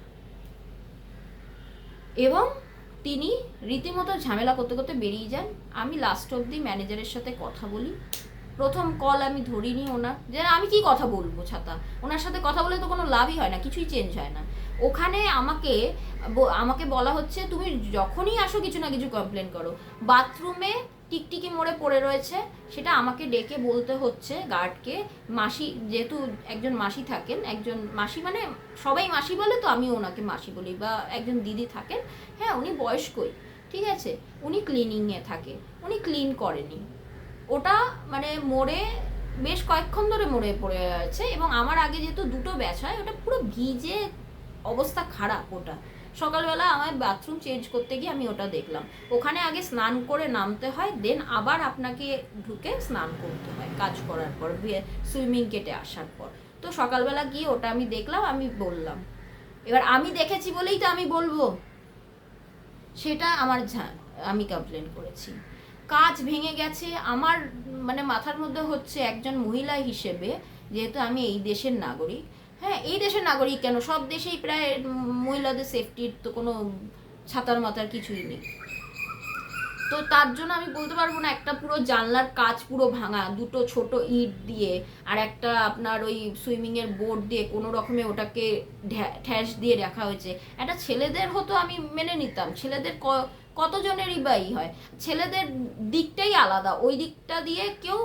এবং তিনি রীতিমতো ঝামেলা করতে করতে বেরিয়ে যান। আমি লাস্ট অবধি ম্যানেজারের সাথে কথা বলি, প্রথম কল আমি ধরিনি ওনার, যে আমি কি কথা বলবো ছাতা, ওনার সাথে কথা বলে তো কোনো লাভই হয় না, কিছুই চেঞ্জ হয় না। ওখানে আমাকে বলা হচ্ছে তুমি যখনই আসো কিছু না কিছু কমপ্লেন করো, বাথরুমে টিকটিকি মোড়ে পড়ে রয়েছে, সেটা আমাকে ডেকে বলতে হচ্ছে গার্ডকে, মাসি যেহেতু একজন মাসি থাকেন, একজন মাসি মানে সবাই মাসি বলে তো আমি ওনাকে মাসি বলি, বা একজন দিদি থাকেন, হ্যাঁ উনি বয়স্কই, ঠিক আছে, উনি ক্লিনিংয়ে থাকে, উনি ক্লিন করেনি, ওটা মানে মোড়ে বেশ কয়েকক্ষণ ধরে মোড়ে পড়ে আছে, এবং আমার আগে যেহেতু দুটো ব্যাচ হয়, ওটা পুরো ভিজে অবস্থা খারাপ। ওটা সকালবেলা আমার বাথরুম চেঞ্জ করতে গিয়ে আমি ওটা দেখলাম, ওখানে আগে স্নান করে নামতে হয়, দেন আবার আপনাকে ঢুকে স্নান করতে হয় কাজ করার পর, সুইমিং কেটে আসার পর। তো সকালবেলা গিয়ে ওটা আমি দেখলাম, আমি বললাম, এবার আমি দেখেছি বলেই তো আমি বলবো, সেটা আমি কমপ্লেন করেছি। কাজ ভেঙে গেছে আমার, মানে মাথার মধ্যে হচ্ছে একজন মহিলা হিসেবে, যেহেতু আমি এই দেশের নাগরিক, হ্যাঁ এই দেশের নাগরিক কেন, সব দেশেই প্রায় মহিলাদের সেফটির তো কোনো ছাতার মাথার কিছুই নেই, তো তার জন্য আমি বলতে পারবো না একটা পুরো জানলার কাচ পুরো ভাঙা, দুটো ছোট ইট দিয়ে আর একটা আপনার ওই সুইমিংয়ের বোর্ড দিয়ে কোনো রকমে ওটাকে ঠ্যাস দিয়ে রাখা হয়েছে। একটা ছেলেদের হতো আমি মেনে নিতাম, ছেলেদের কতজনেরই বাই হয়, ছেলেদের দিকটাই আলাদা, ওই দিকটা দিয়ে কেউ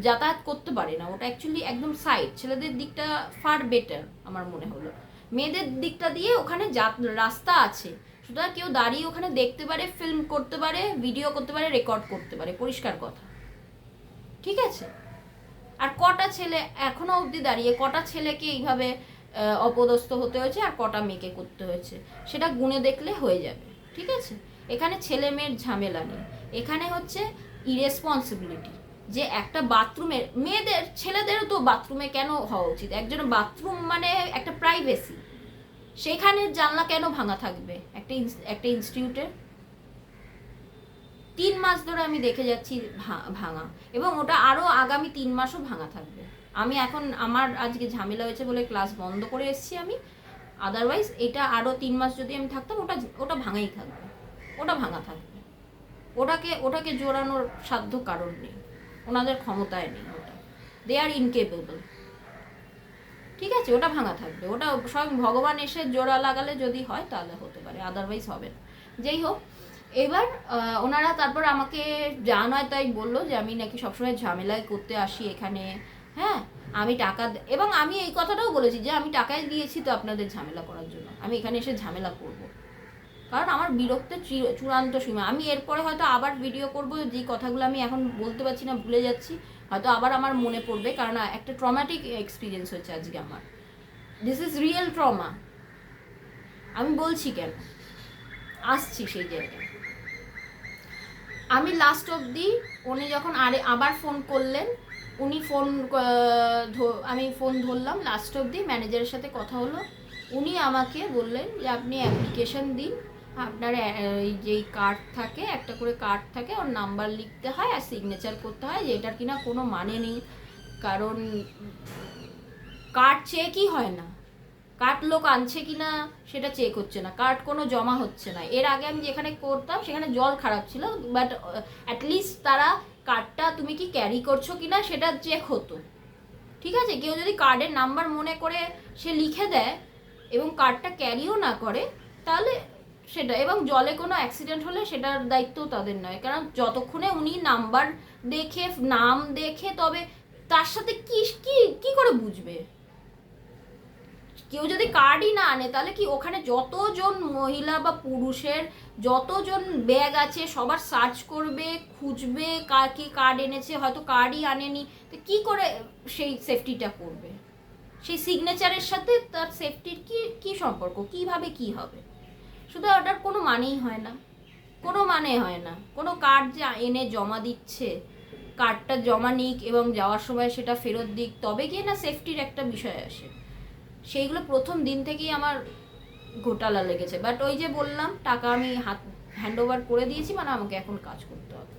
যাতায়াত করতে পারে না, ওটা অ্যাকচুয়ালি একদম সাইড, ছেলেদের দিকটা ফার বেটার আমার মনে হলো, মেয়েদের দিকটা দিয়ে ওখানে রাস্তা আছে, সুতরাং কেউ দাঁড়িয়ে ওখানে দেখতে পারে, ফিল্ম করতে পারে, ভিডিও করতে পারে, রেকর্ড করতে পারে, পরিষ্কার কথা, ঠিক আছে। আর কটা ছেলে এখনো অবধি দাঁড়িয়ে, কটা ছেলেকে এইভাবে অপদস্থ হতে হয়েছে আর কটা মেয়েকে করতে হয়েছে, সেটা গুণে দেখলে হয়ে যাবে, ঠিক আছে। এখানে ছেলে মেয়ের ঝামেলা নেই, এখানে হচ্ছে ইরেসপন্সিবিলিটি, যে একটা বাথরুমে ছেলেদেরও তো বাথরুমে কেন হওয়া উচিত, একজন বাথরুম মানে একটা প্রাইভেসি, সেখানে জানলা কেন ভাঙা থাকবে একটা ইনস্টিটিউটের? 3 মাস ধরে আমি দেখে যাচ্ছি ভাঙা, এবং ওটা আরও আগামী 3 মাসও ভাঙা থাকবে। আমি এখন আমার আজকে ঝামেলা হয়েছে বলে ক্লাস বন্ধ করে এসেছি আমি, আদারওয়াইজ এটা আরও 3 মাস যদি আমি থাকতাম ওটা ভাঙাই থাকবে, ওটা ভাঙা থাকবে, ওটাকে জোড়ানোর সাধ্য কারণ নেই, ওনাদের ক্ষমতায় নেই, ওটা দে আর ইনকেপেবল, ঠিক আছে, ওটা ভাঙা থাকবে, ওটা স্বয়ং ভগবান এসে জোড়া লাগালে যদি হয় তাহলে হতে পারে, আদারওয়াইজ হবে না। যাই হোক, এবার ওনারা তারপর আমাকে যা নয় তাই বললো যে আমি নাকি সবসময় ঝামেলায় করতে আসি এখানে, হ্যাঁ আমি টাকা, এবং আমি এই কথাটাও বলেছি যে আমি টাকায় দিয়েছি তো আপনাদের ঝামেলা করার জন্য, আমি এখানে এসে ঝামেলা করব, কারণ আমার বিরক্তের চূড়ান্ত সীমা। আমি এরপরে হয়তো আবার ভিডিও করব, যে কথাগুলো আমি এখন বলতে পারছি না, ভুলে যাচ্ছি, হয়তো আবার আমার মনে পড়বে, কারণ একটা ট্রমাটিক এক্সপিরিয়েন্স হয়েছে আজকে আমার। This is real trauma. আমি বলছি কেন, আসছি সেই জায়গায়। আমি লাস্ট অবধি উনি যখন আবার ফোন করলেন, উনি আমি ফোন ধরলাম, লাস্ট অবধি ম্যানেজারের সাথে কথা হলো, উনি আমাকে বললেন যে আপনি অ্যাপ্লিকেশন দিন, আপনার যেই কার্ড থাকে, একটা করে কার্ড থাকে, ওর নাম্বার লিখতে হয় আর সিগনেচার করতে হয়, যে এটার কিনা কোনো মানে নেই, কারণ কার্ড চেকই হয় না, কার্ড লোক আনছে কিনা সেটা চেক হচ্ছে না, কার্ড কোনো জমা হচ্ছে না। এর আগে আমি যেখানে করতাম সেখানে জল খারাপ ছিল, বাট অ্যাটলিস্ট তারা কার্ডটা তুমি কি ক্যারি করছো কিনা সেটা চেক হতো, ঠিক আছে। কেউ যদি কার্ডের নাম্বার মনে করে সে লিখে দেয় এবং কার্ডটা ক্যারিও না করে, তাহলে সেটা, এবং জলে কোনো অ্যাক্সিডেন্ট হলে সেটার দায়িত্বও তাদের নয়, কারণ যতক্ষণে উনি নাম্বার দেখে, নাম দেখে, তবে তার সাথে কি কি কি করে বুঝবে? কেউ যদি কার্ডই না আনে, তাহলে কি ওখানে যতজন মহিলা বা পুরুষের যতজন ব্যাগ আছে সবার সার্চ করবে, খুঁজবে কার কি কার্ড এনেছে, হয়তো কার্ডই আনেনি, তো কী করে সেই সেফটিটা করবে? সেই সিগনেচারের সাথে তার সেফটির কি কি সম্পর্ক, কিভাবে কি হবে? শুধু ওটার কোনো মানেই হয় না, কোনো মানে হয় না। কোনো কার্ড যে এনে জমা দিচ্ছে, কার্ডটা জমা নিক এবং যাওয়ার সময় সেটা ফেরত দিক, তবে গিয়ে না সেফটির একটা বিষয় আসে। সেইগুলো প্রথম দিন থেকেই আমার ঘোটালা লেগেছে, বাট ওই যে বললাম টাকা আমি হ্যান্ড ওভার করে দিয়েছি, মানে আমাকে এখন কাজ করতে হবে।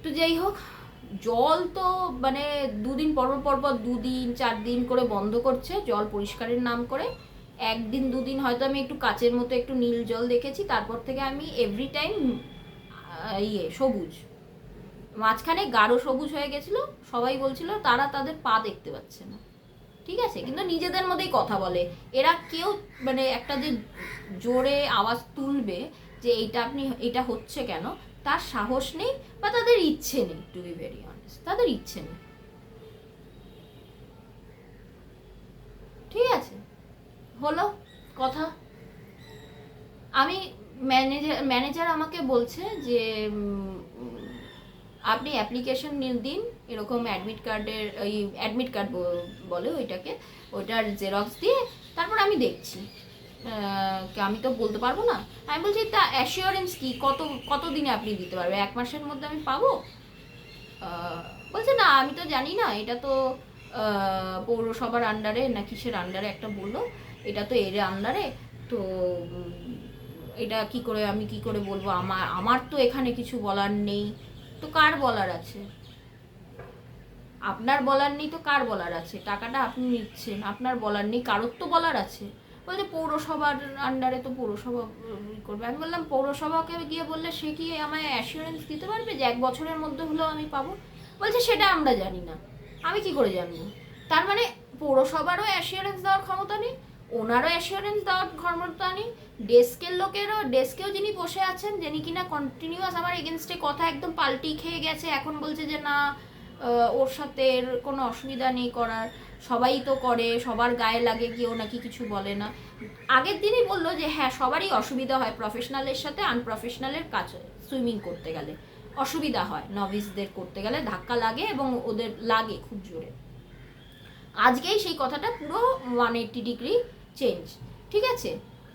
তো যাই হোক, জল তো মানে দুদিন পর 2দিন 4 দিন করে বন্ধ করছে জল পরিষ্কারের নাম করে। একদিন 2দিন হয়তো আমি একটু কাচের মতো একটু নীল জল দেখেছি, তারপর থেকে আমি এভরি টাইম সবুজ, মাঝখানে গাঢ় সবুজ হয়ে গেছিলো, সবাই বলছিল তারা তাদের পা দেখতে পাচ্ছে না, ঠিক আছে, কিন্তু নিজেদের মধ্যেই কথা বলে এরা, কেউ মানে একটা যে জোরে আওয়াজ তুলবে যে এটা হচ্ছে কেন, তার সাহস নেই বা তাদের ইচ্ছে নেই, টু বি ভেরি অনেস্ট, তাদের ইচ্ছে নেই, ঠিক আছে। হলো কথা। আমি ম্যানেজার আমাকে বলছে যে আপনি অ্যাপ্লিকেশন দিন, এরকম অ্যাডমিট কার্ডের, ওই অ্যাডমিট কার্ড বলে ওইটাকে, ওইটার জেরক্স দিয়ে তারপর আমি দেখছি, আমি তো বলতে পারবো না। আমি বলছি তা অ্যাসিওরেন্স কি, কত দিনে আপনি দিতে পারবে, 1 মাসের মধ্যে আমি পাবো? বলছে না আমি তো জানি না, এটা তো পৌরসভার আন্ডারে না কিসের আন্ডারে একটা বললো, এটা তো এর আন্ডারে, তো এটা আমি কি করে বলবো, আমার তো এখানে কিছু বলার নেই। তো কার বলার আছে? আপনার বলার নেই তো কার বলার আছে? টাকাটা আপনি নিচ্ছেন, আপনার বলার নেই, কারোর তো বলার আছে। বলছে পৌরসভার আন্ডারে, তো পৌরসভা করবে। আমি বললাম পৌরসভাকে গিয়ে বললে সে কি আমায় অ্যাসিওরেন্স দিতে পারবে যে 1 বছরের মধ্যে হলেও আমি পাবো? বলছে সেটা আমরা জানি না। আমি কি করে জানবো? তার মানে পৌরসভারও অ্যাসিওরেন্স দেওয়ার ক্ষমতা নেই, ওনারও অ্যাসিওরেন্স দেওয়ার ক্ষমতা নেই, ডেস্কেও যিনি বসে আছেন, যিনি কিনা কন্টিনিউয়াস আমার এগেনস্টে কথা একদম পাল্টি খেয়ে গেছে, এখন বলছে যে না ওর সাথে কোনো অসুবিধা নেই করার, সবাই তো করে, সবার গায়ে লাগে, কেউ নাকি কিছু বলে না। আগের দিনই বললো যে হ্যাঁ সবারই অসুবিধা হয়, প্রফেশনালের সাথে আনপ্রফেশনালের কাজ, সুইমিং করতে গেলে অসুবিধা হয়, নভিসদের করতে গেলে ধাক্কা লাগে এবং ওদের লাগে খুব জোরে। আজকেই সেই কথাটা পুরো 180 ডিগ্রি চেঞ্জ, ঠিক আছে।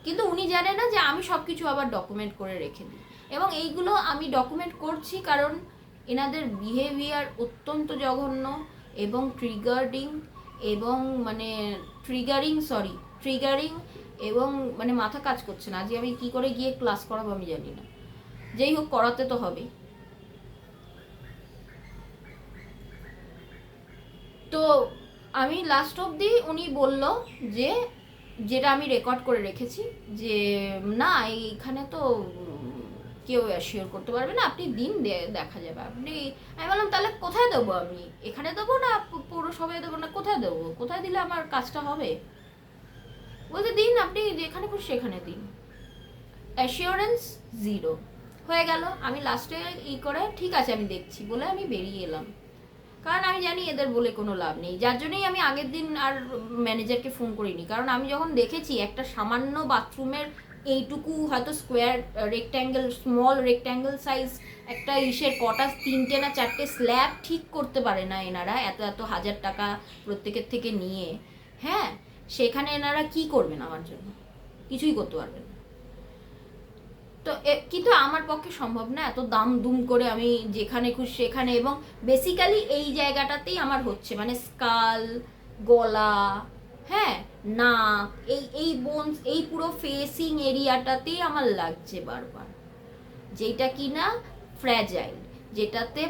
কিন্তু উনি জানে না যে আমি সব কিছু আবার ডকুমেন্ট করে রেখে দিই, এবং এইগুলো আমি ডকুমেন্ট করছি কারণ এনাদের বিহেভিয়ার অত্যন্ত জঘন্য এবং ট্রিগারিং এবং মানে মাথা কাজ করছে না। আজকে আমি কি করে গিয়ে ক্লাস করাবো আমি জানি না, যেই হোক করাতে তো হবেই। তো আমি লাস্ট অবধি উনি বলল যে যেটা আমি রেকর্ড করে রেখেছি, যে না এইখানে তো কেউ অ্যাসিওর করতে পারবে না, আপনি দিন দেখা যাবে। আমি বললাম তাহলে কোথায় দেবো, আমি এখানে দেবো না পৌরসভায় দেবো, না কোথায় দেবো, কোথায় দিলে আমার কাজটা হবে? বলতে দিন, আপনি যেখানে খুশি সেখানে দিন। অ্যাসিওরেন্স জিরো হয়ে গেল। আমি লাস্টে করে ঠিক আছে আমি দেখছি বলে আমি বেরিয়ে এলাম, কারণ আমি জানি এদের বলে কোনো লাভ নেই। যার জন্যই আমি আগের দিন আর ম্যানেজারকে ফোন করিনি, কারণ আমি যখন দেখেছি একটা সামান্য বাথরুমের এইটুকু হয়তো square rectangle, small rectangle size একটা ইসের কটা 3টে না 4টে স্ল্যাব ঠিক করতে পারে না এনারা, এত এত হাজার টাকা প্রত্যেকের থেকে নিয়ে। হ্যাঁ, সেখানে এনারা কি করবেন আমার জন্য? কিছুই করতে পারবেন না। তো কিন্তু আমার পক্ষে সম্ভব না এত দাম দুম করে আমি যেখানে খুশি সেখানে। এবং বেসিক্যালি এই জায়গাটাতেই আমার হচ্ছে, মানে স্কাল, গলা, হ্যাঁ, নাক, এই বোনস, এই পুরো ফেসিং এরিয়াটাতেই আমার লাগছে বারবার, যেটা কি না ফ্র্যাজাইল, যেটাতে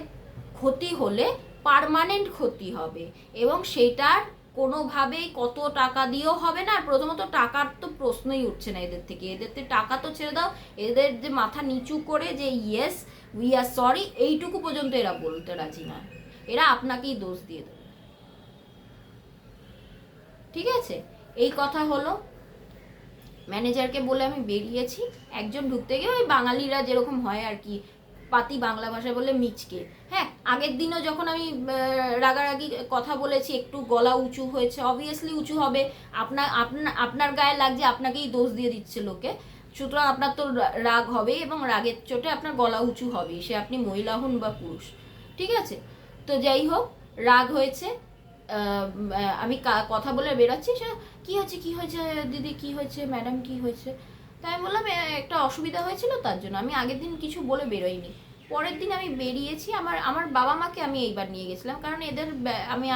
ক্ষতি হলে পার্মানেন্ট ক্ষতি হবে, এবং সেটার কোনোভাবেই কত টাকা দিয়েও হবে না। আর প্রথমত টাকার তো প্রশ্নই উঠছে না এদের থেকে, টাকা তো ছেড়ে দাও, এদের যে মাথা নিচু করে যে ইয়েস উই আর সরি এইটুকু পর্যন্ত এরা বলতে রাজি না, এরা আপনাকেই দোষ দিয়ে দেবে। ঠিক আছে, এই কথা হলো। ম্যানেজারকে বলে আমি বেরিয়েছি। একজন ঢুকতে গিয়ে ওই বাঙালিরা যেরকম হয় আর কি, পাতি বাংলা ভাষায় বলে মিচকে। হ্যাঁ, আগের দিনও যখন আমি রাগারাগি কথা বলেছি, একটু গলা উঁচু হয়েছে, অবভিয়াসলি উঁচু হবে। আপনার গায়ে লাগছে, আপনাকেই দোষ দিয়ে দিচ্ছে লোকে, সুতরাং আপনার তো রাগ হবে, এবং রাগের চোটে আপনার গলা উঁচু হবে, সে আপনি মহিলা হন বা পুরুষ। ঠিক আছে, তো যাই হোক, রাগ হয়েছে। আমি কথা বলে বেরোচ্ছি, সে কী হয়েছে দিদি, কী হয়েছে ম্যাডাম, কী হয়েছে? তাই আমি বললাম একটা অসুবিধা হয়েছিল, তার জন্য আমি আগের দিন কিছু বলে বেরোইনি। পরের দিন আমি বেরিয়েছি, আমার বাবা মাকে আমি এইবার নিয়ে গেছিলাম, কারণ এদের আমি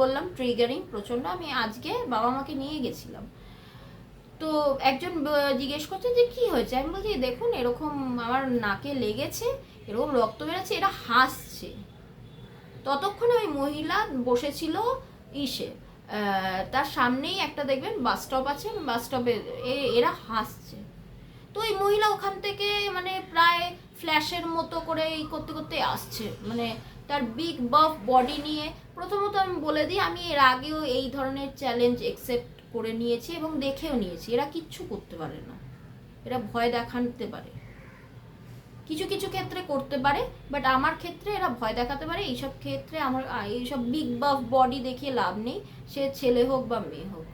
বললাম ট্রিগারিং প্রচণ্ড, আমি আজকে বাবা মাকে নিয়ে গেছিলাম। তো একজন জিজ্ঞেস করছে যে কি হয়েছে, আমি বলছি দেখুন এরকম আমার নাকে লেগেছে, এরকম রক্ত বেরোচ্ছে, এরা হাসছে। ততক্ষণে ওই মহিলা বসেছিল ইসে, তার সামনেই একটা দেখবেন বাস স্টপ আছে, বাস স্টপে এরা হাসছে। তো ওই মহিলা ওখান থেকে মানে প্রায় ফ্ল্যাশের মতো করে এই করতে করতে আসছে, মানে তার বিগ বাফ বডি নিয়ে। প্রথমত আমি বলে দিই, আমি এর আগেও এই ধরনের চ্যালেঞ্জ একসেপ্ট করে নিয়েছি এবং দেখেও নিয়েছি, এরা কিচ্ছু করতে পারে না, এরা ভয় দেখাতে পারে, কিছু কিছু ক্ষেত্রে করতে পারে, বাট আমার ক্ষেত্রে এরা ভয় দেখাতে পারে। এইসব ক্ষেত্রে আমার এইসব বিগ বাফ বডি দেখিয়ে লাভ নেই, সে ছেলে হোক বা মেয়ে হোক।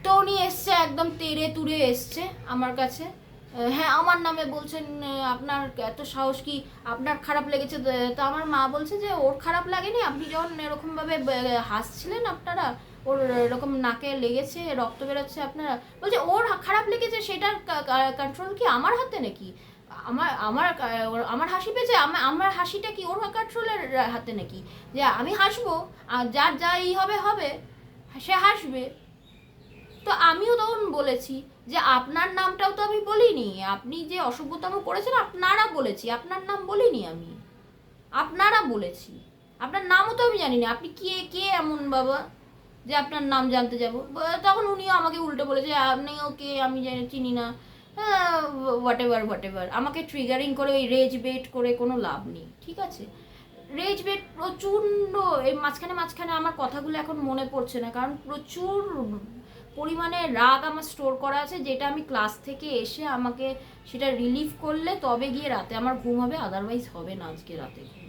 তো উনি এসছে, একদম তেড়ে তুড়ে এসছে আমার কাছে। হ্যাঁ, আমার নামে বলছেন, আপনার এত সাহস কি, আপনার খারাপ লেগেছে? তো আমার মা বলছে যে ওর খারাপ লাগেনি, আপনি যখন এরকমভাবে হাসছিলেন, আপনারা ওর এরকম নাকে লেগেছে, রক্ত বেরোচ্ছে, আপনারা বলছে ওর খারাপ লেগেছে, সেটার কন্ট্রোল কি আমার হাতে নাকি? আমার আমার আমার হাসি পেয়েছে, আমার হাসিটা কি ওর কন্ট্রোলের হাতে নাকি? যে আমি হাসবো, আর যার যা ই হবে হবে, সে হাসবে। তো আমিও তখন বলেছি যে আপনার নামটাও তো আমি বলিনি, আপনি যে অসভ্যতম করেছেন আপনারা বলেছি, আপনার নাম বলিনি আমি, আপনারা বলেছি, আপনার নামও তো আমি জানি না, আপনি কে কে এমন বাবা যে আপনার নাম জানতে যাব? তখন উনিও আমাকে উল্টো বলেছে আপনিও কে, আমি চিনি না, হোয়াট এভার। আমাকে ট্রিগারিং করে ওই রেজ বেট করে কোনো লাভ নেই, ঠিক আছে? রেজ বেট প্রচণ্ড, এই মাঝখানে আমার কথাগুলো এখন মনে পড়ছে না, কারণ প্রচুর পরিমাণে রাগ আমার স্টোর করা আছে, যেটা আমি ক্লাস থেকে এসে আমাকে সেটা রিলিফ করলে তবে গিয়ে রাতে আমার ঘুম হবে, আদারওয়াইজ হবে না আজকে রাতে ঘুম।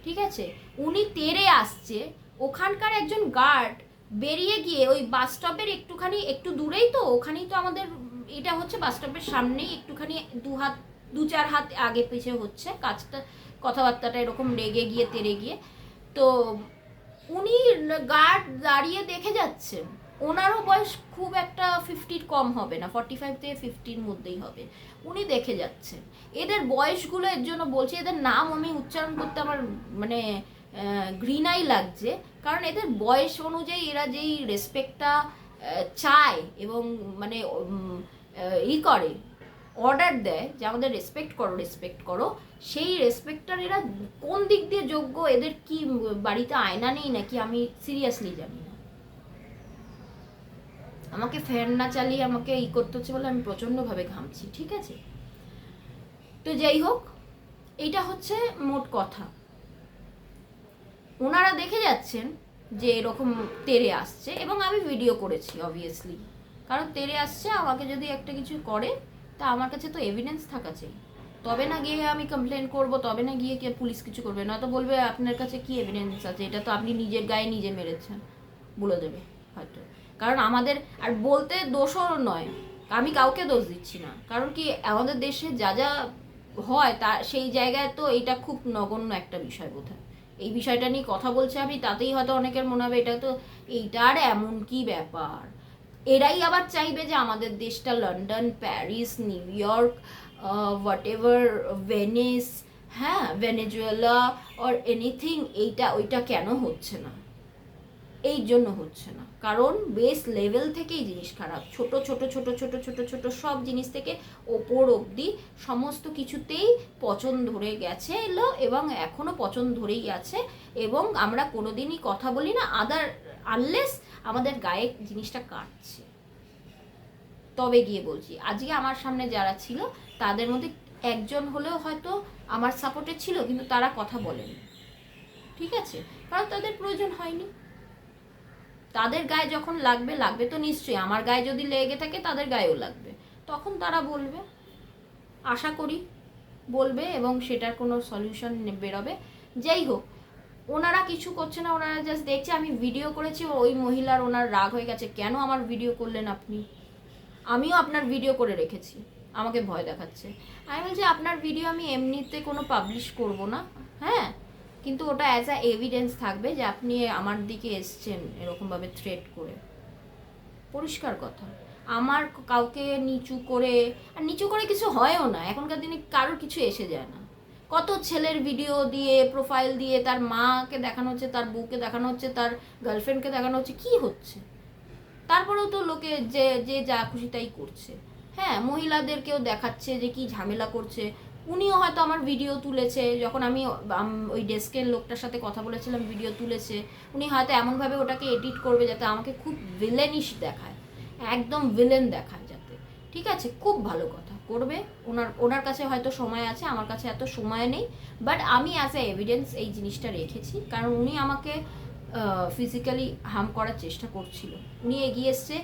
ঠিক আছে, উনি তেড়ে আসছে, ওখানকার একজন গার্ড বেরিয়ে গিয়ে ওই বাস স্টপের একটু দূরেই, তো ওখানেই তো আমাদের এটা হচ্ছে, বাস স্টপের সামনেই একটুখানি 2-4 হাত আগে পিছে হচ্ছে কাজটা, কথাবার্তাটা এরকম রেগে গিয়ে তেড়ে গিয়ে। তো উনি গার্ড দাঁড়িয়ে দেখে যাচ্ছেন, ওনারও বয়স খুব একটা 50 কম হবে না, 45 থেকে 50-র মধ্যেই হবে। উনি দেখে যাচ্ছেন, এদের বয়সগুলো এর জন্য বলছি, এদের নাম আমি উচ্চারণ করতে আমার মানে ঘৃণাই লাগছে, কারণ এদের বয়স অনুযায়ী এরা যেই রেসপেক্টটা চায় এবং মানে করে অর্ডার দেয় যে আমাদের রেসপেক্ট করো, সেই রেসপেক্টটার এরা কোন দিক দিয়ে যোগ্য, এদের কি বাড়িতে আয়না নেই নাকি আমি সিরিয়াসলি জানি না। আমাকে ফ্যান না চালিয়ে আমাকে করতে হচ্ছে বলে আমি প্রচণ্ডভাবে ঘামছি, ঠিক আছে? তো যাই হোক, এইটা হচ্ছে মোট কথা। ওনারা দেখে যাচ্ছেন যে এরকম তেড়ে আসছে, এবং আমি ভিডিও করেছি অবভিয়াসলি, কারণ তেড়ে আসছে, আমাকে যদি একটা কিছু করে তা আমার কাছে তো এভিডেন্স থাকা চাই, তবে না গিয়ে আমি কমপ্লেন করব, তবে না গিয়ে কে পুলিশ কিছু করবে, না তো বলবে আপনার কাছে কি এভিডেন্স আছে, এটা তো আপনি নিজের গায়ে নিজে মেরেছেন, বলে দেবে হয়তো। কারণ আমাদের আর বলতে দোষও নয়, আমি কাউকে দোষ দিচ্ছি না, কারণ কি আমাদের দেশে যা যা হয় তা সেই জায়গায় তো এটা খুব নগণ্য একটা বিষয় বোধ হয়। এই বিষয়টা নিয়ে কথা বলছে আমি, তাতেই হয়তো অনেকের মনে হবে এটা তো এইটার এমন কি ব্যাপার। এরাই আবার চাইবে যে আমাদের দেশটা London, Paris, new York, what ever, Venice, হ্যাঁ, ভেনেজুয়েলা অর এনিথিং, এইটা ওইটা কেন হচ্ছে না? এই জন্য হচ্ছে না কারণ বেস লেভেল থেকেই জিনিস খারাপ, ছোট ছোট ছোট ছোট ছোট ছোট সব জিনিস থেকে ওপর অবধি সমস্ত কিছুতেই পচন ধরে গেছে এলো, এবং এখনও পচন ধরেই আছে। এবং আমরা কোনোদিনই কথা বলি না আনলেস আমাদের গায়ে জিনিসটা কাটছে, তবে গিয়ে বলছি। আজকে আমার সামনে যারা ছিল তাদের মধ্যে একজন হলেও হয়তো আমার সাপোর্টে ছিল, কিন্তু তারা কথা বলেনি, ঠিক আছে, কারণ তাদের প্রয়োজন হয়নি। তাদের গায়ে যখন লাগবে, লাগবে তো নিশ্চয়ই, আমার গায়ে যদি লেগে থাকে তাদের গায়েও লাগবে, তখন তারা বলবে, আশা করি বলবে, এবং সেটার কোনো সলিউশন বেরোবে। যাই হোক, ওনারা কিছু করছে না, ওনারা জাস্ট দেখছে আমি ভিডিও করেছি, ওই মহিলার ওনার রাগ হয়ে গেছে, কেন আমার ভিডিও করলেন আপনি, আমিও আপনার ভিডিও করে রেখেছি, আমাকে ভয় দেখাচ্ছে। আমি বলছি আপনার ভিডিও আমি এমনিতে কোনো পাবলিশ করব না, হ্যাঁ, কিন্তু ওটা অ্যাজ আ এভিডেন্স থাকবে যে আপনি আমার দিকে এসছেন এরকমভাবে থ্রেট করে, পরিষ্কার কথা। আমার কাউকে নিচু করে, আর নিচু করে কিছু হয়ও না, এখনকার দিনে কারোর কিছু এসে যায় না। কত ছেলের ভিডিও দিয়ে, প্রোফাইল দিয়ে তার মাকে দেখানো হচ্ছে, তার বউকে দেখানো হচ্ছে, তার গার্লফ্রেন্ডকে দেখানো হচ্ছে, কি হচ্ছে? তারপরেও তো লোকে যে যে যা খুশি তাই করছে। হ্যাঁ, মহিলাদেরকেও দেখাচ্ছে যে কি ঝামেলা করছে। উনিও হয়তো আমার ভিডিও তুলেছে, যখন আমি ওই ডেস্কের লোকটার সাথে কথা বলেছিলাম, ভিডিও তুলেছে, উনি হয়তো এমনভাবে ওটাকে এডিট করবে যাতে আমাকে খুব ভিলেনিশ দেখায়, একদম ভিলেন দেখায় যাতে, ঠিক আছে, খুব ভালো কথা করবে। ওনার কাছে হয়তো সময় আছে, আমার কাছে এত সময় নেই, বাট আমি অ্যাজ এ এভিডেন্স এই জিনিসটা রেখেছি, কারণ উনি আমাকে ফিজিক্যালি হার্ম করার চেষ্টা করছিল, উনি এগিয়ে এসছে।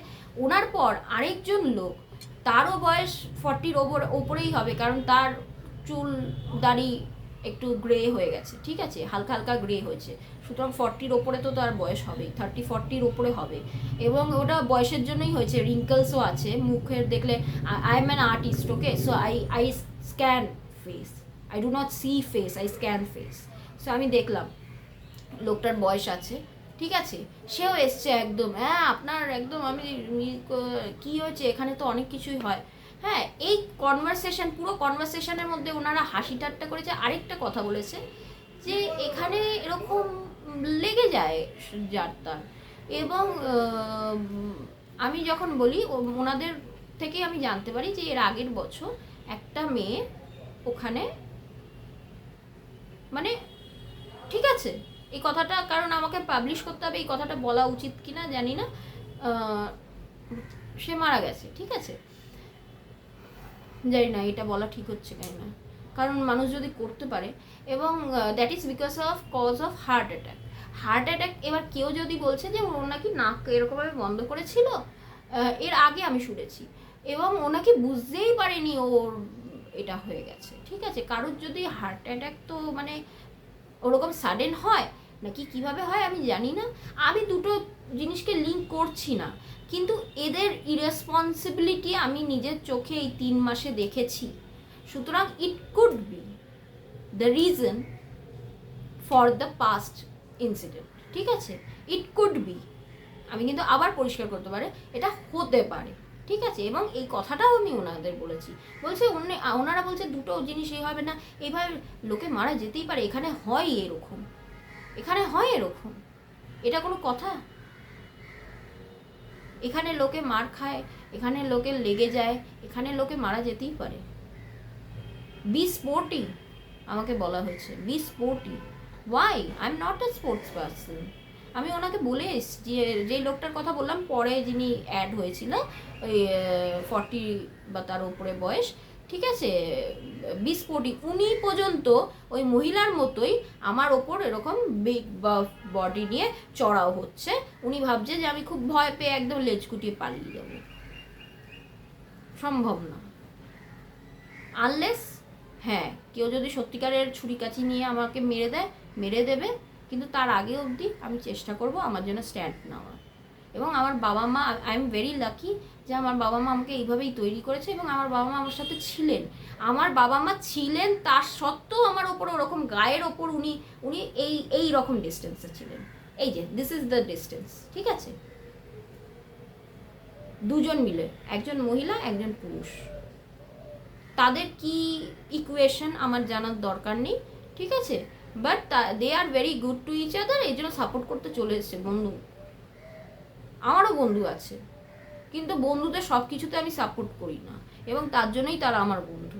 ওনার পর আরেকজন লোক, তারও বয়স 40-র ওপরেই হবে, কারণ তার চুল দাড়ি একটু গ্রে হয়ে গেছে, ঠিক আছে, হালকা হালকা গ্রে হয়েছে, সুতরাং 40-র ওপরে তো তার বয়স হবেই, 30-40-র ওপরে হবে, এবং ওটা বয়সের জন্যই হয়েছে, রিঙ্কলসও আছে মুখের দেখলে। I am an artist, okay, so I scan face, I do not see face, I scan face. So আমি দেখলাম লোকটার বয়স আছে, ঠিক আছে, সেও এসছে একদম, হ্যাঁ আপনার একদম, আমি কি হয়েছে, এখানে তো অনেক কিছুই হয়। হ্যাঁ, এই কনভারসেশন, পুরো কনভারসেশনের মধ্যে ওনারা হাসি ঠাট্টা করেছে, আরেকটা কথা বলেছে যে এখানে এরকম লেগে যায় যার তার। এবং আমি যখন বলি, ওনাদের থেকে আমি জানতে পারি যে এর আগের বছর একটা মেয়ে ওখানে, মানে, ঠিক আছে, এই কথাটা, কারণ আমাকে পাবলিশ করতে হবে, এই কথাটা বলা উচিত কিনা জানি না, সে মারা গেছে, ঠিক আছে, জানি না এটা বলা ঠিক হচ্ছে জানি না, কারণ মানুষ যদি করতে পারে, এবং that is because of cause of heart attack. Heart attack, এবার কেউ যদি বলছে যে ওর নাকি নাক এরকমভাবে বন্ধ করেছিল, এর আগে আমি শুনেছি, এবং ওনাকে বুঝতেই পারেনি ওর এটা হয়ে গেছে, ঠিক আছে। কারোর যদি হার্ট অ্যাটাক তো মানে ওরকম সাডেন হয় নাকি কিভাবে হয় আমি জানি না, আমি দুটো জিনিসকে লিঙ্ক করছি না, কিন্তু এদের ইরেসপন্সিবিলিটি আমি নিজের চোখে এই 3 মাসে দেখেছি, সুতরাং it could be the reason for the past incident, ঠিক আছে, ইট কুড বি, আমি কিন্তু আবার পরিষ্কার করতে পারে, এটা হতে পারে, ঠিক আছে। এবং এই কথাটাও আমি ওনাদের বলেছি, বলছে ওনারা বলছে দুটো জিনিস এই হবে না, এইভাবে লোকে মারা যেতেই পারে, এখানে হয় এরকম, এখানে হয় এরকম, এটা কোনো কথা? এখানে লোকে মার খায়, এখানে লোকে লেগে যায়, এখানে লোকে মারা যেতেই পারে। বি স্পোর্টি আমাকে বলা হয়েছে, be sporty, why? I am not a sports person. আমি ওনাকে বলে এসছি, যে লোকটার কথা বললাম পরে, যিনি অ্যাড হয়েছিল, ওই 40 বা তার উপরে বয়স, ঠিক আছে, 20-40, উনি পর্যন্ত ওই মহিলার মতোই আমার ওপর এরকম বিগ বডি নিয়ে চড়াও হচ্ছে, উনি ভাবছে যে আমি খুব ভয় পেয়ে একদম লেজ গুটিয়ে পালিয়ে যাবো, সম্ভব না, আনলেস হ্যাঁ কেউ যদি সত্যিকারের ছুরি কাচি নিয়ে আমাকে মেরে দেয়, মেরে দেবে, কিন্তু তার আগে অবধি আমি চেষ্টা করব আমার জন্য স্ট্যান্ড নেওয়ার। এবং আমার বাবা মা, আই এম ভেরি লাকি যে আমার বাবা মা আমাকে এইভাবেই তৈরি করেছে এবং আমার বাবা মা আমার সাথে ছিলেন। আমার বাবা মা ছিলেন, তার সত্ত্বেও আমার ওপর ওরকম গায়ের ওপর উনি উনি এই রকম ডিস্টেন্সে ছিলেন। এই যে দিস ইজ দ্য ডিস্টেন্স, ঠিক আছে? দুজন মিলে, একজন মহিলা একজন পুরুষ, তাদের কি ইকুয়েশন আমার জানার দরকার নেই, ঠিক আছে? But they are very good to each other, এই জন্য সাপোর্ট করতে চলে এসছে। বন্ধু, আমারও বন্ধু আছে, কিন্তু বন্ধুদের সব কিছুতে আমি সাপোর্ট করি না, এবং তার জন্যই তারা আমার বন্ধু।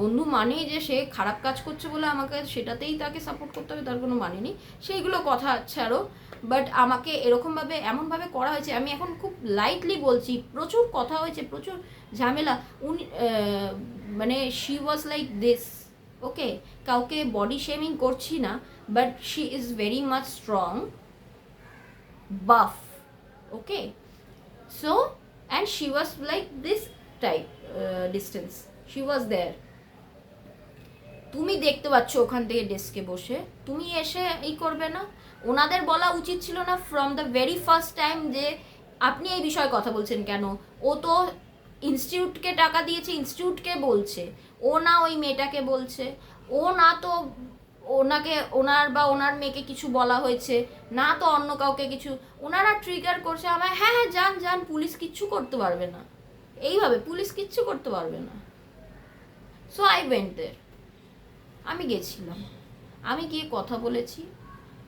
বন্ধু মানেই যে সে খারাপ কাজ করছে বলে আমাকে সেটাতেই তাকে সাপোর্ট করতে হবে তার কোনো মানে নেই, সেইগুলো কথা ছাড়ো। বাট আমাকে এরকমভাবে এমনভাবে করা হয়েছে, আমি এখন খুব লাইটলি বলছি, প্রচুর কথা হয়েছে, প্রচুর ঝামেলা। উনি মানে she was like this, okay? কাউকে বডি শেমিং করছি না, but she is very much strong, buff, okay? So and she was like this type distance, she was there. তুমি দেখতে পাচ্ছ ওখান থেকে ডেস্কে বসে, তুমি এসে এই করবে না? ওনাদের বলা উচিত ছিল না from the very first time যে আপনি এই বিষয়ে কথা বলছেন কেন? ও তো ইনস্টিটিউটকে টাকা দিয়েছে, ইনস্টিটিউটকে বলছে, ও না ওই মেয়েটাকে বলছে, ও না তো ওনাকে, ওনার বা ওনার মেয়েকে কিছু বলা হয়েছে, না তো অন্য কাউকে কিছু। ওনারা ট্রিগার করছে আমায়, হ্যাঁ হ্যাঁ যান যান, পুলিশ কিচ্ছু করতে পারবে না, এইভাবে পুলিশ কিচ্ছু করতে পারবে না। সো আই ওয়েন্ট দেয়ার, আমি গেছিলাম, আমি গিয়ে কথা বলেছি,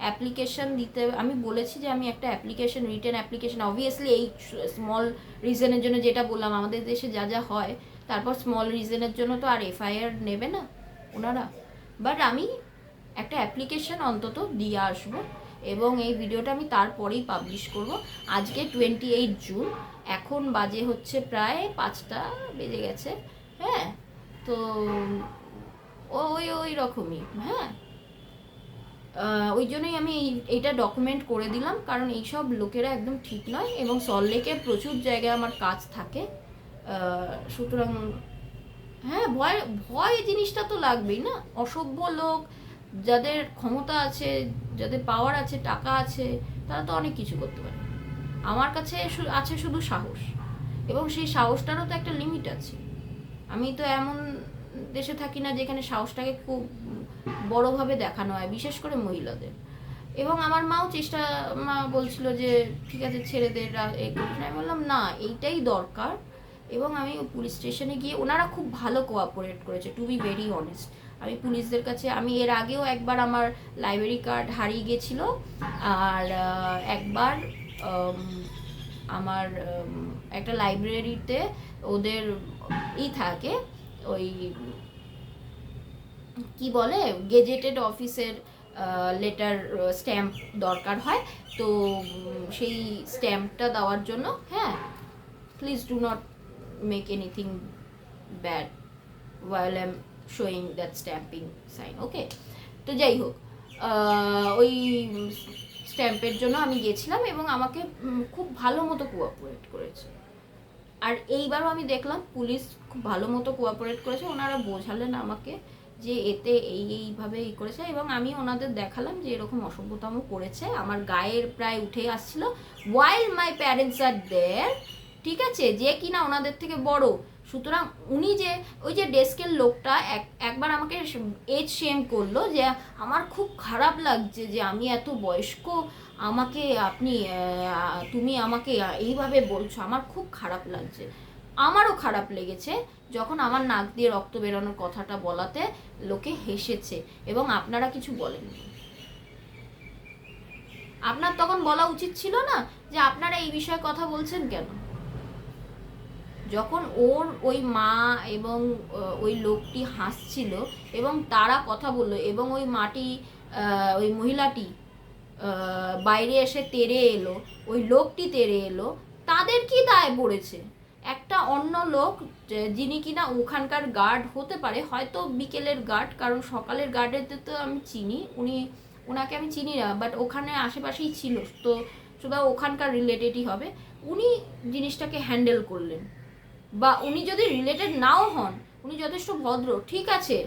অ্যাপ্লিকেশন দিতে আমি বলেছি যে আমি একটা অ্যাপ্লিকেশন, রিটেন অ্যাপ্লিকেশন, অবভিয়াসলি এই স্মল রিজনের জন্য যেটা বললাম আমাদের দেশে যা যা হয়, তারপর স্মল রিজনের জন্য তো আর এফআইআর নেবে না ওনারা, বাট আমি একটা অ্যাপ্লিকেশন অন্তত দিয়ে আসবো, এবং এই ভিডিওটা আমি তারপরেই পাবলিশ করব। আজকে 28 জুন, এখন বাজে হচ্ছে প্রায় 5টা বেজে গেছে, হ্যাঁ? তো ওই রকমই, হ্যাঁ। ওই জন্যই আমি এইটা ডকুমেন্ট করে দিলাম, কারণ এইসব লোকেরা একদম ঠিক নয়, এবং সল্টলেকে প্রচুর জায়গায় আমার কাজ থাকে, সুতরাং হ্যাঁ ভয় ভয় জিনিসটা তো লাগবেই না। অসভ্য লোক, যাদের ক্ষমতা আছে, যাদের পাওয়ার আছে, টাকা আছে, তারা তো অনেক কিছু করতে পারে। আমার কাছে আছে শুধু সাহস, এবং সেই সাহসটারও তো একটা লিমিট আছে। আমি তো এমন দেশে থাকি না যেখানে সাহসটাকে খুব বড়োভাবে দেখানো হয়, বিশেষ করে মহিলাদের। এবং আমার মাও মা বলছিল যে ঠিক আছে ছেড়ে দে, আমি বললাম না, এইটাই দরকার। এবং আমি পুলিশ স্টেশনে গিয়ে, ওনারা খুব ভালো কোঅপারেট করেছে, টু বি ভেরি অনেস্ট। আমি পুলিশদের কাছে, আমি এর আগেও একবার আমার লাইব্রেরি কার্ড হারিয়ে গেছিলো, আর একবার আমার একটা লাইব্রেরিতে ওদের থাকে, ওই কি বলে, গেজেটেড অফিসের লেটার স্ট্যাম্প দরকার হয়, তো সেই স্ট্যাম্পটা দেওয়ার জন্য, হ্যাঁ, please do not make anything bad while I'm showing that stamping sign, ওকে? তো যাই হোক, ওই স্ট্যাম্পের জন্য আমি গেছিলাম, এবং আমাকে খুব ভালো মতো কোঅপারেট করেছে। আর এইবারও আমি দেখলাম পুলিশ খুব ভালো মতো কোঅপারেট করেছে, ওনারা বোঝালেন আমাকে যে এতে এইভাবে করেছে, এবং আমি ওনাদের দেখালাম যে এরকম অসভ্যতম করেছে, আমার গায়ের প্রায় উঠে আসছিল, while my parents are there, ঠিক আছে, যে কিনা ওনাদের থেকে বড়। সুতরাং উনি যে ওই যে ডেস্কের লোকটা একবার আমাকে এজ শেম করলো, যে আমার খুব খারাপ লাগছে যে আমি এত বয়স্ক, আমাকে তুমি আমাকে এইভাবে বলছো, আমার খুব খারাপ লাগছে। আমারও খারাপ লেগেছে যখন আমার নাক দিয়ে রক্ত বেরোনোর কথাটা বলাতে লোকে হেসেছে, এবং আপনারা কিছু বলেননি। আপনার তখন বলা উচিত ছিল না যে আপনারা এই বিষয়ে কথা বলছেন কেন? যখন ওর ওই মা এবং ওই লোকটি হাসছিল এবং তারা কথা বললো, এবং ওই মহিলাটি বাইরে এসে তেড়ে এলো, ওই লোকটি তেড়ে এলো, তাদের কি দায় পড়েছে? একটা অন্য লোক যিনি কিনা ওখানকার গার্ড হতে পারে, হয়তো বিকেলের গার্ড, কারণ সকালের গার্ডের তো আমি চিনি, ওনাকে আমি চিনি না, বাট ওখানে আশেপাশেই ছিল, তো শুধু ওখানকার রিলেটেডই হবে, উনি জিনিসটাকে হ্যান্ডেল করলেন। বা উনি যদি রিলেটেড নাও হন, উনি যথেষ্ট ভদ্র, ঠিক আছে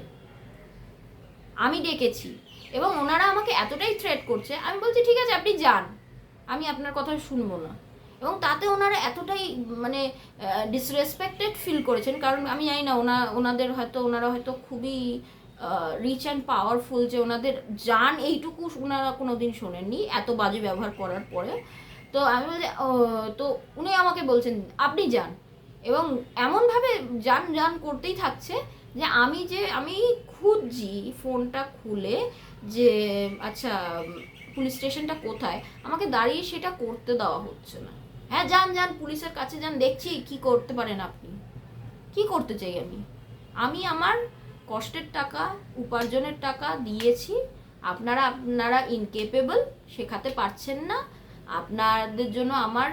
আমি ডেকেছি, এবং ওনারা আমাকে এতটাই থ্রেট করছে, আমি বলছি ঠিক আছে আপনি যান, আমি আপনার কথা শুনবো না। এবং তাতে ওনারা এতটাই মানে ডিসরেসপেক্টেড ফিল করেছেন, কারণ আমি জানি না ওনারা হয়তো খুবই রিচ অ্যান্ড পাওয়ারফুল, যে ওনাদের জান এইটুকু ওনারা কোনো দিন শোনেননি এত বাজে ব্যবহার করার পরে। তো আমি বলছি তো উনি আমাকে বলছেন আপনি যান, এবং এমনভাবে যান করতেই থাকছে যে আমি খুঁজছি ফোনটা খুলে যে আচ্ছা পুলিশ স্টেশনটা কোথায়, আমাকে দাঁড়িয়ে সেটা করতে দেওয়া হচ্ছে না। হ্যাঁ যান পুলিশের কাছে যান, দেখছি কি করতে পারেন আপনি। কি করতে চাই আমি আমার কষ্টের টাকা, উপার্জনের টাকা দিয়েছি, আপনারা ইনকেপেবল, শেখাতে পারছেন না, আপনাদের জন্য আমার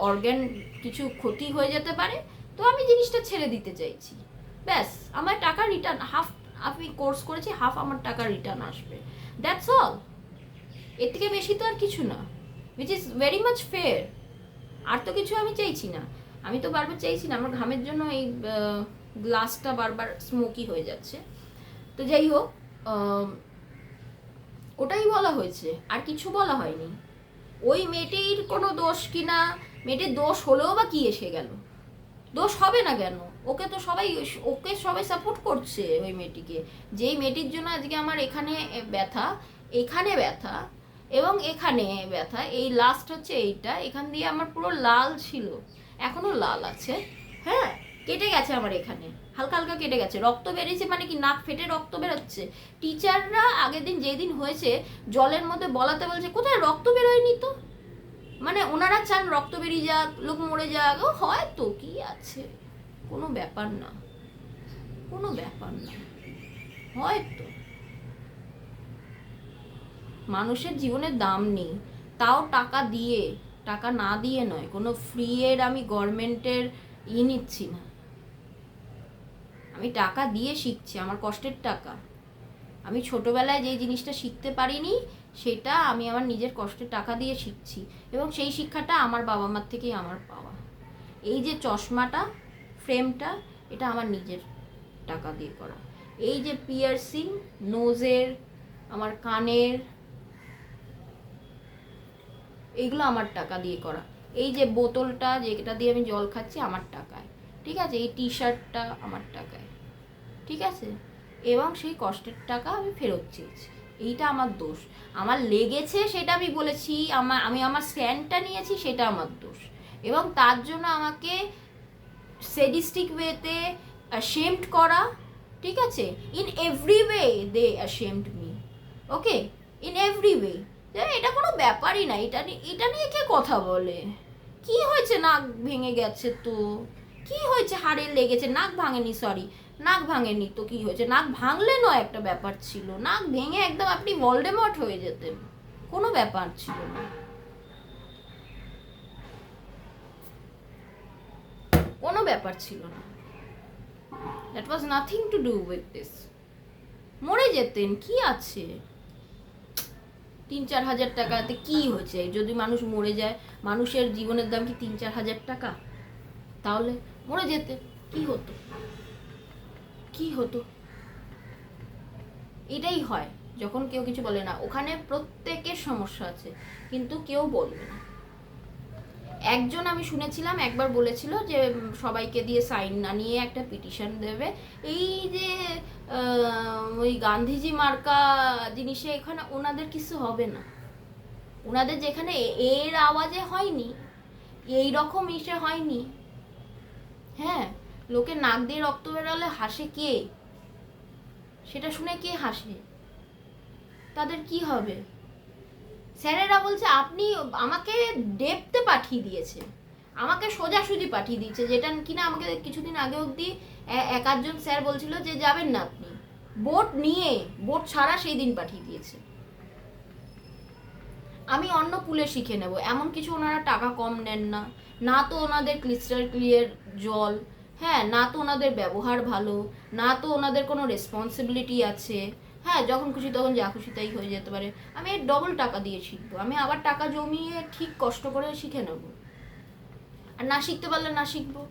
অর্গ্যান কিছু ক্ষতি হয়ে যেতে পারে, তো আমি জিনিসটা ছেড়ে দিতে চাইছি, ব্যাস আমার টাকা রিটার্ন, হাফ আমি কোর্স করেছি, হাফ আমার টাকা রিটার্ন আসবে, দ্যাটস অল। এর থেকে বেশি তো আর কিছু না, which is very much fair. আর তো কিছু আমি চাইছি না, আমি তো বারবার চাইছি না আমার ঘামের জন্য এই গ্লাসটা বারবার স্মোকি হয়ে যাচ্ছে। তো যাই হোক, ওটাই বলা হয়েছে, আর কিছু বলা হয়নি। ওই মেয়েটির কোনো দোষ কিনা, মেয়েটির দোষ হলেও বা কি এসে গেল, দোষ হবে না কেন, ওকে সবাই সাপোর্ট করছে ওই মেয়েটিকে, যেই মেয়েটির জন্য আজকে আমার এখানে ব্যথা, এখানে ব্যথা এবং এখানে ব্যথা, এই লাস্ট হচ্ছে এইটা, এখান দিয়ে আমার পুরো লাল ছিল, এখনো লাল আছে, হ্যাঁ কেটে গেছে আমার এখানে, হালকা হালকা কেটে গেছে, রক্ত বেরিয়েছে, মানে কি নাক ফেটে রক্ত বেরোচ্ছে। টিচাররা আগের দিন যেদিন হয়েছে জলের মধ্যে বলাতে বলছে কোথায় রক্ত বেরোয়নি তো, মানে ওনারা চান রক্ত বেরিয়ে যাক, লোক মরে যাক, ও হয়তো কি আছে, কোনো ব্যাপার না, কোনো ব্যাপার না, হয়তো। মানুষের জীবনের দাম নেই, তাও টাকা না দিয়ে নয়, কোনো ফ্রি এর আমি গভর্নমেন্টের নিচ্ছি না, আমি টাকা দিয়ে শিখছি, আমার কষ্টের টাকা। আমি ছোটবেলায় যেই জিনিসটা শিখতে পারিনি সেটা আমি আমার নিজের কষ্টের টাকা দিয়ে শিখছি, এবং সেই শিক্ষাটা আমার বাবা মার থেকেই আমার পাওয়া। এই যে চশমাটা, ফ্রেমটা, এটা আমার নিজের টাকা দিয়ে করা। এই যে পিয়ার্সিং, নোজের, আমার কানের, এইগুলো আমার টাকা দিয়ে করা। এই যে বোতলটা যেটা দিয়ে আমি জল খাচ্ছি আমার টাকায়, ঠিক আছে, এই টি শার্টটা আমার টাকায়, ঠিক আছে, এবং সেই কষ্টের টাকা আমি ফেরত চেয়েছি, এইটা আমার দোষ। আমার লেগেছে সেটা আমি বলেছি, আমি আমার স্ট্যান্ডটা নিয়েছি সেটা আমার দোষ, এবং তার জন্য আমাকে সেডিস্টিক ওয়েতে অ্যাশেমড করা, ঠিক আছে, in every way they ashamed me, okay, in every way. এটা কোনো ব্যাপারই না, এটা নিয়ে কে কথা বলে, কি হয়েছে, নাক ভেঙে গেছে তো কি হয়েছে, হাড়ে লেগেছে, নাক ভাঙেনি, সরি নাক ভাঙেনি তো কি হয়েছে, নাক ভাঙলে নয় একটা ব্যাপার ছিল, নাক ভেঙে একদম আপনি ভলডেমর্ট হয়ে যেতেন, কোনো ব্যাপার ছিল না, কোনো ব্যাপার ছিল না, that was nothing to do with this. মরে যেতেন, কি আছে, 3-4 হাজার টাকাতে কি হয়েছে, যদি মানুষ মরে যায়, মানুষের জীবনের দাম কি 3-4 হাজার টাকা, তাহলে মরে যেতে কি হতো, কি হতো। এটাই হয় যখন কেউ কিছু বলে না, ওখানে প্রত্যেকের সমস্যা আছে কিন্তু কেউ বলবে না। একজন আমি শুনেছিলাম একবার বলেছিল যে সবাইকে দিয়ে সাইন না নিয়ে একটা পিটিশন দেবে, এই যে ওই গান্ধীজি মার্কা জিনিসে, এখানে ওনাদের কিছু হবে না, ওনাদের যেখানে এর আওয়াজে হয়নি, এই রকম ইসে হয়নি, হ্যাঁ, লোকে নাক দিয়ে রক্ত বেরোলে হাসে কে, সেটা শুনে কে হাসে, তাদের কি হবে। স্যারেরা বলছে আপনি আমাকে ডেপতে পাঠিয়ে দিয়েছে, আমাকে সোজাসুজি পাঠিয়ে দিয়েছে, যেটা কিনা আমাকে কিছুদিন আগে অবধি এক আধজন স্যার বলছিল যে যাবেন না আপনি, বোট ছাড়া সেই দিন পাঠিয়ে দিয়েছে। আমি অন্য পুলে শিখে নেব এমন কিছু ওনারা টাকা কম নেন না, না তো ওনাদের ক্রিস্টাল ক্লিয়ার জল, হ্যাঁ, না তো ওনাদের ব্যবহার ভালো, না তো ওনাদের কোনো রেসপন্সিবিলিটি আছে, হ্যাঁ, যখন খুশি তখন যা খুশি তাই হয়ে যেতে পারে। আমি এর ডবল টাকা দিয়ে শিখবো, আমি আবার টাকা জমিয়ে ঠিক কষ্ট করে শিখে নেব। আর না শিখতে পারলে না শিখবো।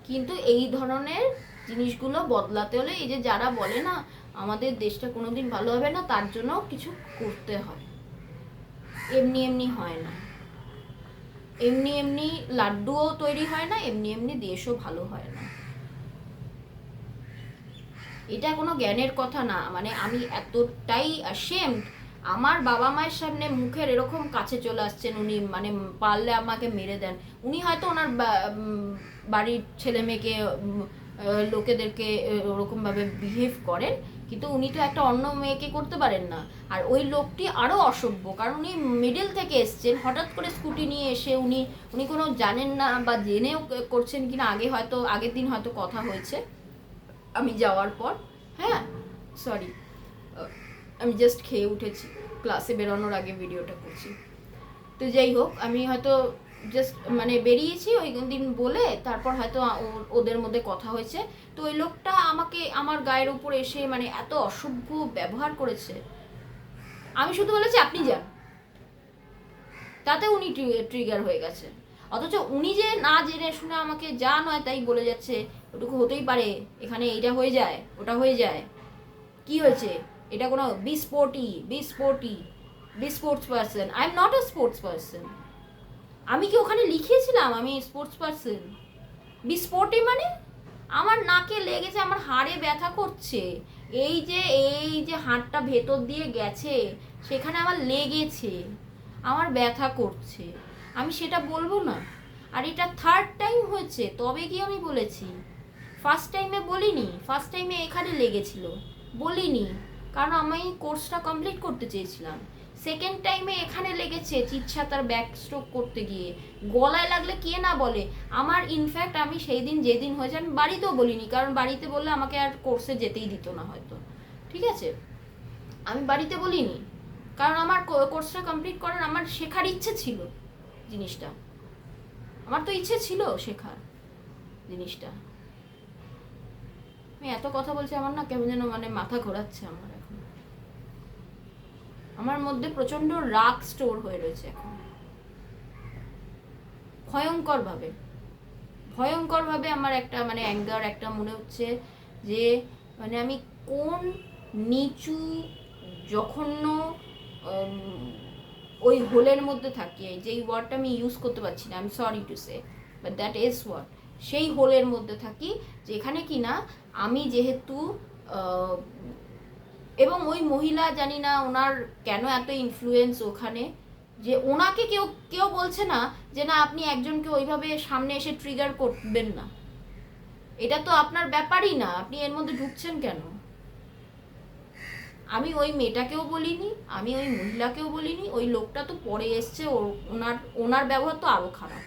কিন্তু এই ধরনের জিনিসগুলো বদলাতে হলে এই যে যারা বলে না আমাদের দেশটা কোনোদিন ভালো হবে না, তার জন্য কিছু করতে হয়। এমনি এমনি হয় না, এমনি এমনি লাড্ডুও তৈরি হয় না, এমনি এমনি দেশও ভালো হয় না। এটা কোনো জ্ঞানের কথা না, মানে আমি এতটাই অ্যাশেমড, আমার বাবা মায়ের সামনে মুখের এরকম কাছে চলে আসছেন উনি, মানে পারলে আমাকে মেরে দেন। উনি হয়তো ওনার বাড়ির ছেলে মেয়েকে লোকেদেরকে ওরকমভাবে বিহেভ করেন, কিন্তু উনি তো একটা অন্য মেয়েকে করতে পারেন না। আর ওই লোকটি আরও অসভ্য, কারণ উনি মিডল থেকে এসছেন, হঠাৎ করে স্কুটি নিয়ে এসে উনি উনি কোনো জানেন না বা জেনেও করছেন কিনা, আগের দিন হয়তো কথা হয়েছে আমি যাওয়ার পর। হ্যাঁ, সরি, আমি জাস্ট খেয়ে উঠেছি, ক্লাসে বেরোনোর আগে ভিডিওটা করছি। তো যাই হোক, আমি হয়তো জাস্ট মানে বেরিয়েছি ওই দিন বলে, তারপর হয়তো ওদের মধ্যে কথা হয়েছে। তো ওই লোকটা আমাকে আমার গায়ের উপর এসে মানে এত অসভ্য ব্যবহার করেছে। আমি শুধু বলেছি আপনি যান, তাতে উনি ট্রিগার হয়ে গেছে। অথচ উনি যে না জেনে শুনে আমাকে যা নয় তাই বলে যাচ্ছে, ওটুকু হতেই পারে, এখানে এইটা হয়ে যায় ওটা হয়ে যায়, কি হয়েছে, এটা কোনো be sports person. I am not a sports person. আমি কি ওখানে লিখিয়েছিলাম আমি স্পোর্টস পার্সন? বি স্পোর্টি মানে আমার নাকে লেগেছে, আমার হাড়ে ব্যথা করছে, এই যে হাড়টা ভেতর দিয়ে গেছে সেখানে আমার লেগেছে, আমার ব্যথা করছে, আমি সেটা বলবো না? আর এটা থার্ড টাইম হয়েছে তবে কি আমি বলেছি, ফার্স্ট টাইমে বলিনি, ফার্স্ট টাইমে এখানে লেগেছিল বলিনি, কারণ আমি কোর্সটা কমপ্লিট করতে চেয়েছিলাম। সেকেন্ড টাইমে এখানে লেগেছে চিৎসা তার ব্যাক স্ট্রোক করতে গিয়ে, গলায় লাগলে কে না বলে। আমার ইনফ্যাক্ট আমি সেই দিন যেদিন হয়েছে আমি বাড়িতেও বলিনি, কারণ বাড়িতে বললে আমাকে আর কোর্সে যেতেই দিত না হয়তো, ঠিক আছে, আমি বাড়িতে বলিনি, কারণ আমার কোর্সটা কমপ্লিট করার আমার শেখার ইচ্ছে ছিল জিনিসটা, আমার তো ইচ্ছে ছিল শেখার জিনিসটা। আমি এত কথা বলছি, আমার না কেমন যেন মানে মাথা ঘোরাচ্ছে আমার এখন, আমার মধ্যে প্রচন্ড রাগ স্টোর হয়ে রয়েছে এখন, ভয়ঙ্কর ভাবে আমার একটা মানে অ্যাঙ্গার, একটা মনে হচ্ছে যে মানে আমি কোন নিচু জঘন্য ওই হোলের মধ্যে থাকি, যেই ওয়ার্ডটা আমি ইউজ করতে পারছি না, I am sorry to say, but that is word, সেই হোলের মধ্যে থাকি যেখানে কি না আমি যেহেতু এবং ওই মহিলা জানি না ওনার কেন এত ইনফ্লুয়েন্স ওখানে, যে ওনাকে কেউ কেউ বলছে না যে না আপনি একজনকে ওইভাবে সামনে এসে ট্রিগার করবেন না, এটা তো আপনার ব্যাপারই না, আপনি এর মধ্যে ঢুকছেন কেন? আমি ওই মেয়েটাকেও বলিনি, আমি ওই মহিলাকেও বলিনি, ওই লোকটা তো পরে এসছে, ওনার ব্যবহার তো আরও খারাপ,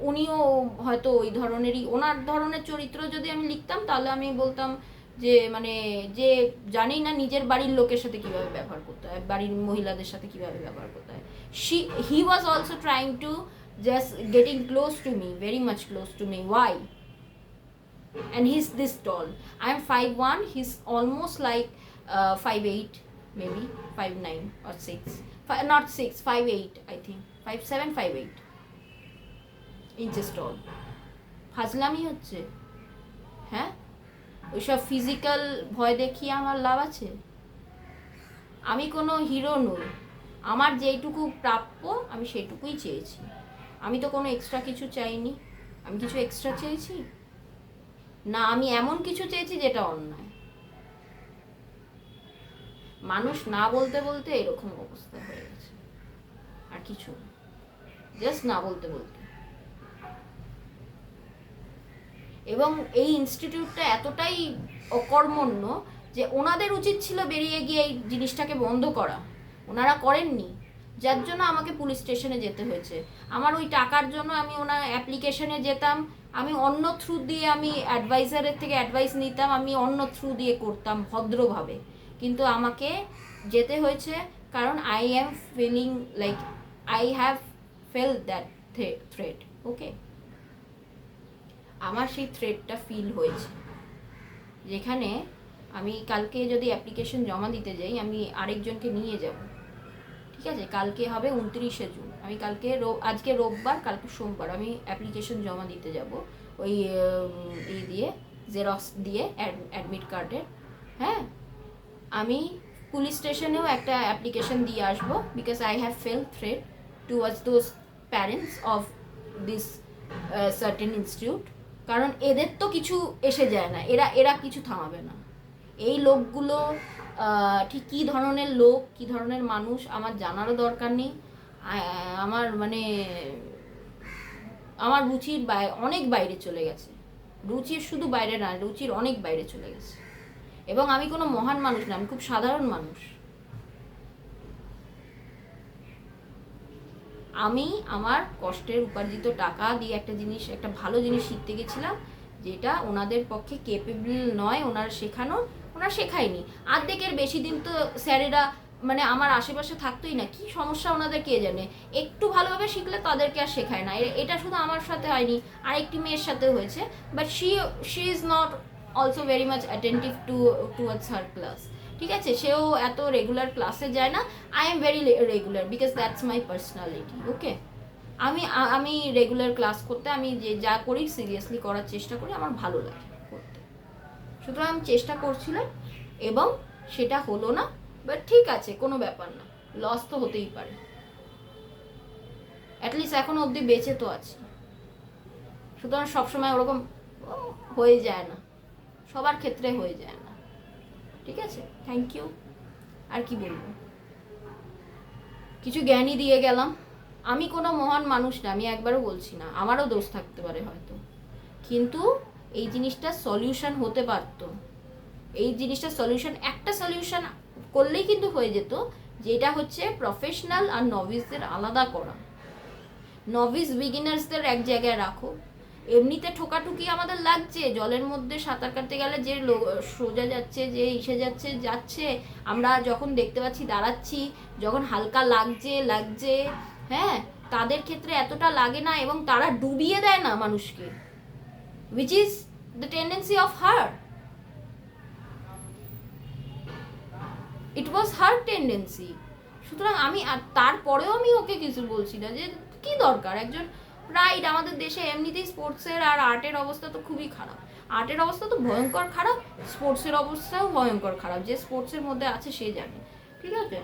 উনিও হয়তো ওই ধরনেরই, ওনার ধরনের চরিত্র যদি আমি লিখতাম তাহলে আমি বলতাম যে মানে যে জানেই না নিজের বাড়ির লোকের সাথে কিভাবে ব্যবহার করতে হয়, বাড়ির মহিলাদের সাথে কিভাবে ব্যবহার করতে হয়। He was also trying to just getting close to me, very much close to me, why? And he's this tall. I am 5'1", he's almost like 5'8", maybe 5'9" or 6, not 6, 5'8", I think 5'7", 5'8" inches tall. ফাজলামি হচ্ছে? হ্যাঁ, ওইসব physical ভয় দেখিয়ে আমার লাভ আছে? আমি কোনো হিরো নই, আমার যেইটুকু প্রাপ্য আমি সেইটুকুই চেয়েছি, আমি তো কোনো এক্সট্রা কিছু চাইনি। আমি কিছু এক্সট্রা চেয়েছি না, আমি এমন কিছু চেয়েছি যেটা অন্যায়। মানুষ না বলতে বলতে এরকম অবস্থা হয়ে গেছে, আর কিছু জাস্ট না বলতে বলতে। এবং এই ইনস্টিটিউটটা এতটাই অকর্মণ্য যে ওনাদের উচিত ছিল বেরিয়ে গিয়ে এই জিনিসটাকে বন্ধ করা, ওনারা করেননি, যার জন্য আমাকে পুলিশ স্টেশনে যেতে হয়েছে। আমার ওই টাকার জন্য আমি ওনার অ্যাপ্লিকেশনে যেতাম, আমি অন্য থ্রু দিয়ে, আমি অ্যাডভাইজারের থেকে অ্যাডভাইস নিতাম, আমি অন্য থ্রু দিয়ে করতাম ভদ্রভাবে, কিন্তু আমাকে যেতে হয়েছে কারণ I am feeling like I have felt that threat. Okay, আমার সেই থ্রেটটা ফিল হয়েছে, যেখানে আমি কালকে যদি অ্যাপ্লিকেশন জমা দিতে যাই, আমি আরেকজনকে নিয়ে যাব, ঠিক আছে? কালকে হবে 29শে জুন, আমি কালকে আজকে রোববার, কালকে সোমবার আমি অ্যাপ্লিকেশন জমা দিতে যাব ওই এই দিয়ে, জেরক্স দিয়ে অ্যাডমিট কার্ডের। হ্যাঁ, আমি পুলিশ স্টেশনেও একটা অ্যাপ্লিকেশন দিয়ে আসবো, because I have fail threat towards those parents of this certain institute. কারণ এদের তো কিছু এসে যায় না, এরা কিছু থামাবে না। এই লোকগুলো ঠিক কী ধরনের লোক, কী ধরনের মানুষ আমার জানারও দরকার নেই। আমার মানে আমার রুচির অনেক বাইরে চলে গেছে, রুচির শুধু বাইরে না, রুচির অনেক বাইরে চলে গেছে। এবং আমি কোনো মহান মানুষ না, আমি খুব সাধারণ মানুষ। আমি আমার কষ্টের উপার্জিত টাকা দিয়ে একটা ভালো জিনিস শিখতে গেছিলাম, যেটা ওনাদের পক্ষে কেপেবল নয় ওনারা শেখানোর, ওনারা শেখায়নি। অর্ধেকের বেশি দিন তো স্যারেরা মানে আমার আশেপাশে থাকতোই না, কি সমস্যা ওনাদের কে জানে। একটু ভালোভাবে শিখলে তাদেরকে আর শেখায় না। এটা শুধু আমার সাথে হয়নি, আরেকটি মেয়ের সাথে হয়েছে, but she is not also very much attentive towards her class. ঠিক আছে, সেও এত রেগুলার ক্লাসে যায় না। I am very regular because that's my personality. Okay, আমি রেগুলার ক্লাস করতে, আমি যা করি সিরিয়াসলি করার চেষ্টা করি, আমার ভালো লাগে করতে। সুতরাং আমি চেষ্টা করছিলাম এবং সেটা হলো না, বাট ঠিক আছে, কোনো ব্যাপার না, লস তো হতেই পারে। অ্যাটলিস্ট এখনো অবধি বেঁচে তো আছি। সুতরাং সবসময় ওরকম হয়ে যায় না, সবার ক্ষেত্রে হয়ে যায় না। ঠিক আছে, থ্যাংক ইউ। আর কি বলবো, কিছু জ্ঞানই দিয়ে গেলাম। আমি কোনো মহান মানুষ না, আমি একবারও বলছি না, আমারও দোষ থাকতে পারে হয়তো, কিন্তু এই জিনিসটা সলিউশন হতে পারতো। এই জিনিসটা সলিউশন, একটা সলিউশন করলেই কিন্তু হয়ে যেত, যেটা হচ্ছে প্রফেশনাল আর নভিসদের আলাদা করা। নভিস বিগিনার্সদের এক জায়গায় রাখো। এমনিতে ঠোকাঠুকি আমাদের লাগছে, জলের মধ্যে সাঁতার কাটতে গেলে যে সোজা যাচ্ছে, যে যাচ্ছে, আমরা যখন দেখতে পাচ্ছি দাঁড়াচ্ছি, যখন হালকা লাগছে, হ্যাঁ, তাদের ক্ষেত্রে এতটা লাগে না, এবং তারা ডুবিয়ে দেয় না মানুষকে, which is the tendency of her. It was her tendency. সুতরাং আমি তারপরেও আমি ওকে কিছু বলছি না, যে কি দরকার, একজন রাইট। আমাদের দেশে এমনিতেই স্পোর্টসের আর আর্টের অবস্থা তো খুবই খারাপ, আর্টের অবস্থা তো ভয়ঙ্কর খারাপ, স্পোর্টসের অবস্থাও ভয়ঙ্কর খারাপ, যে স্পোর্টসের মধ্যে আছে সে জানে। ঠিক আছে,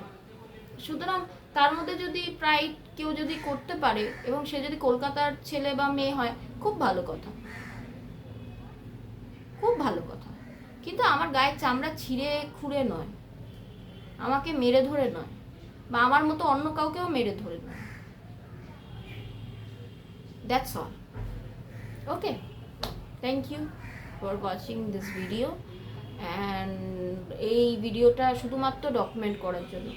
সুতরাং তার মধ্যে যদি প্রাইড কেউ যদি করতে পারে, এবং সে যদি কলকাতার ছেলে বা মেয়ে হয়, খুব ভালো কথা, খুব ভালো কথা। কিন্তু আমার গায়ের চামড়া ছিঁড়ে খুঁড়ে নয়, আমাকে মেরে ধরে নয়, বা আমার মতো অন্য কাউকেও মেরে ধরে নয়। That's all. Okay, thank you for watching this video. And এই ভিডিওটা শুধুমাত্র ডকুমেন্ট করার জন্য,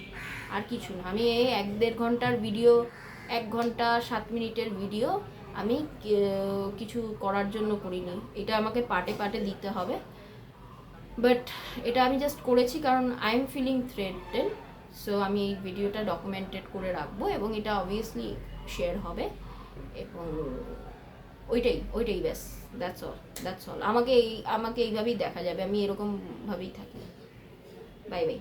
আর কিছু না। আমি এই 1-1.5 ঘন্টার ভিডিও, 1 ঘন্টা 7 মিনিটের ভিডিও আমি কিছু করার জন্য করিনি। এটা আমাকে পার্টে পার্টে দিতে হবে, বাট এটা আমি জাস্ট করেছি কারণ আই এম ফিলিং থ্রেটেড। সো আমি এই ভিডিওটা ডকুমেন্টেড করে রাখবো, এবং এটা অবভিয়াসলি শেয়ার হবে, এবং ওইটাই ব্যাস, দ্যাটস অল। আমাকে এইভাবেই দেখা যাবে, আমি এরকমভাবেই থাকি। Bye bye.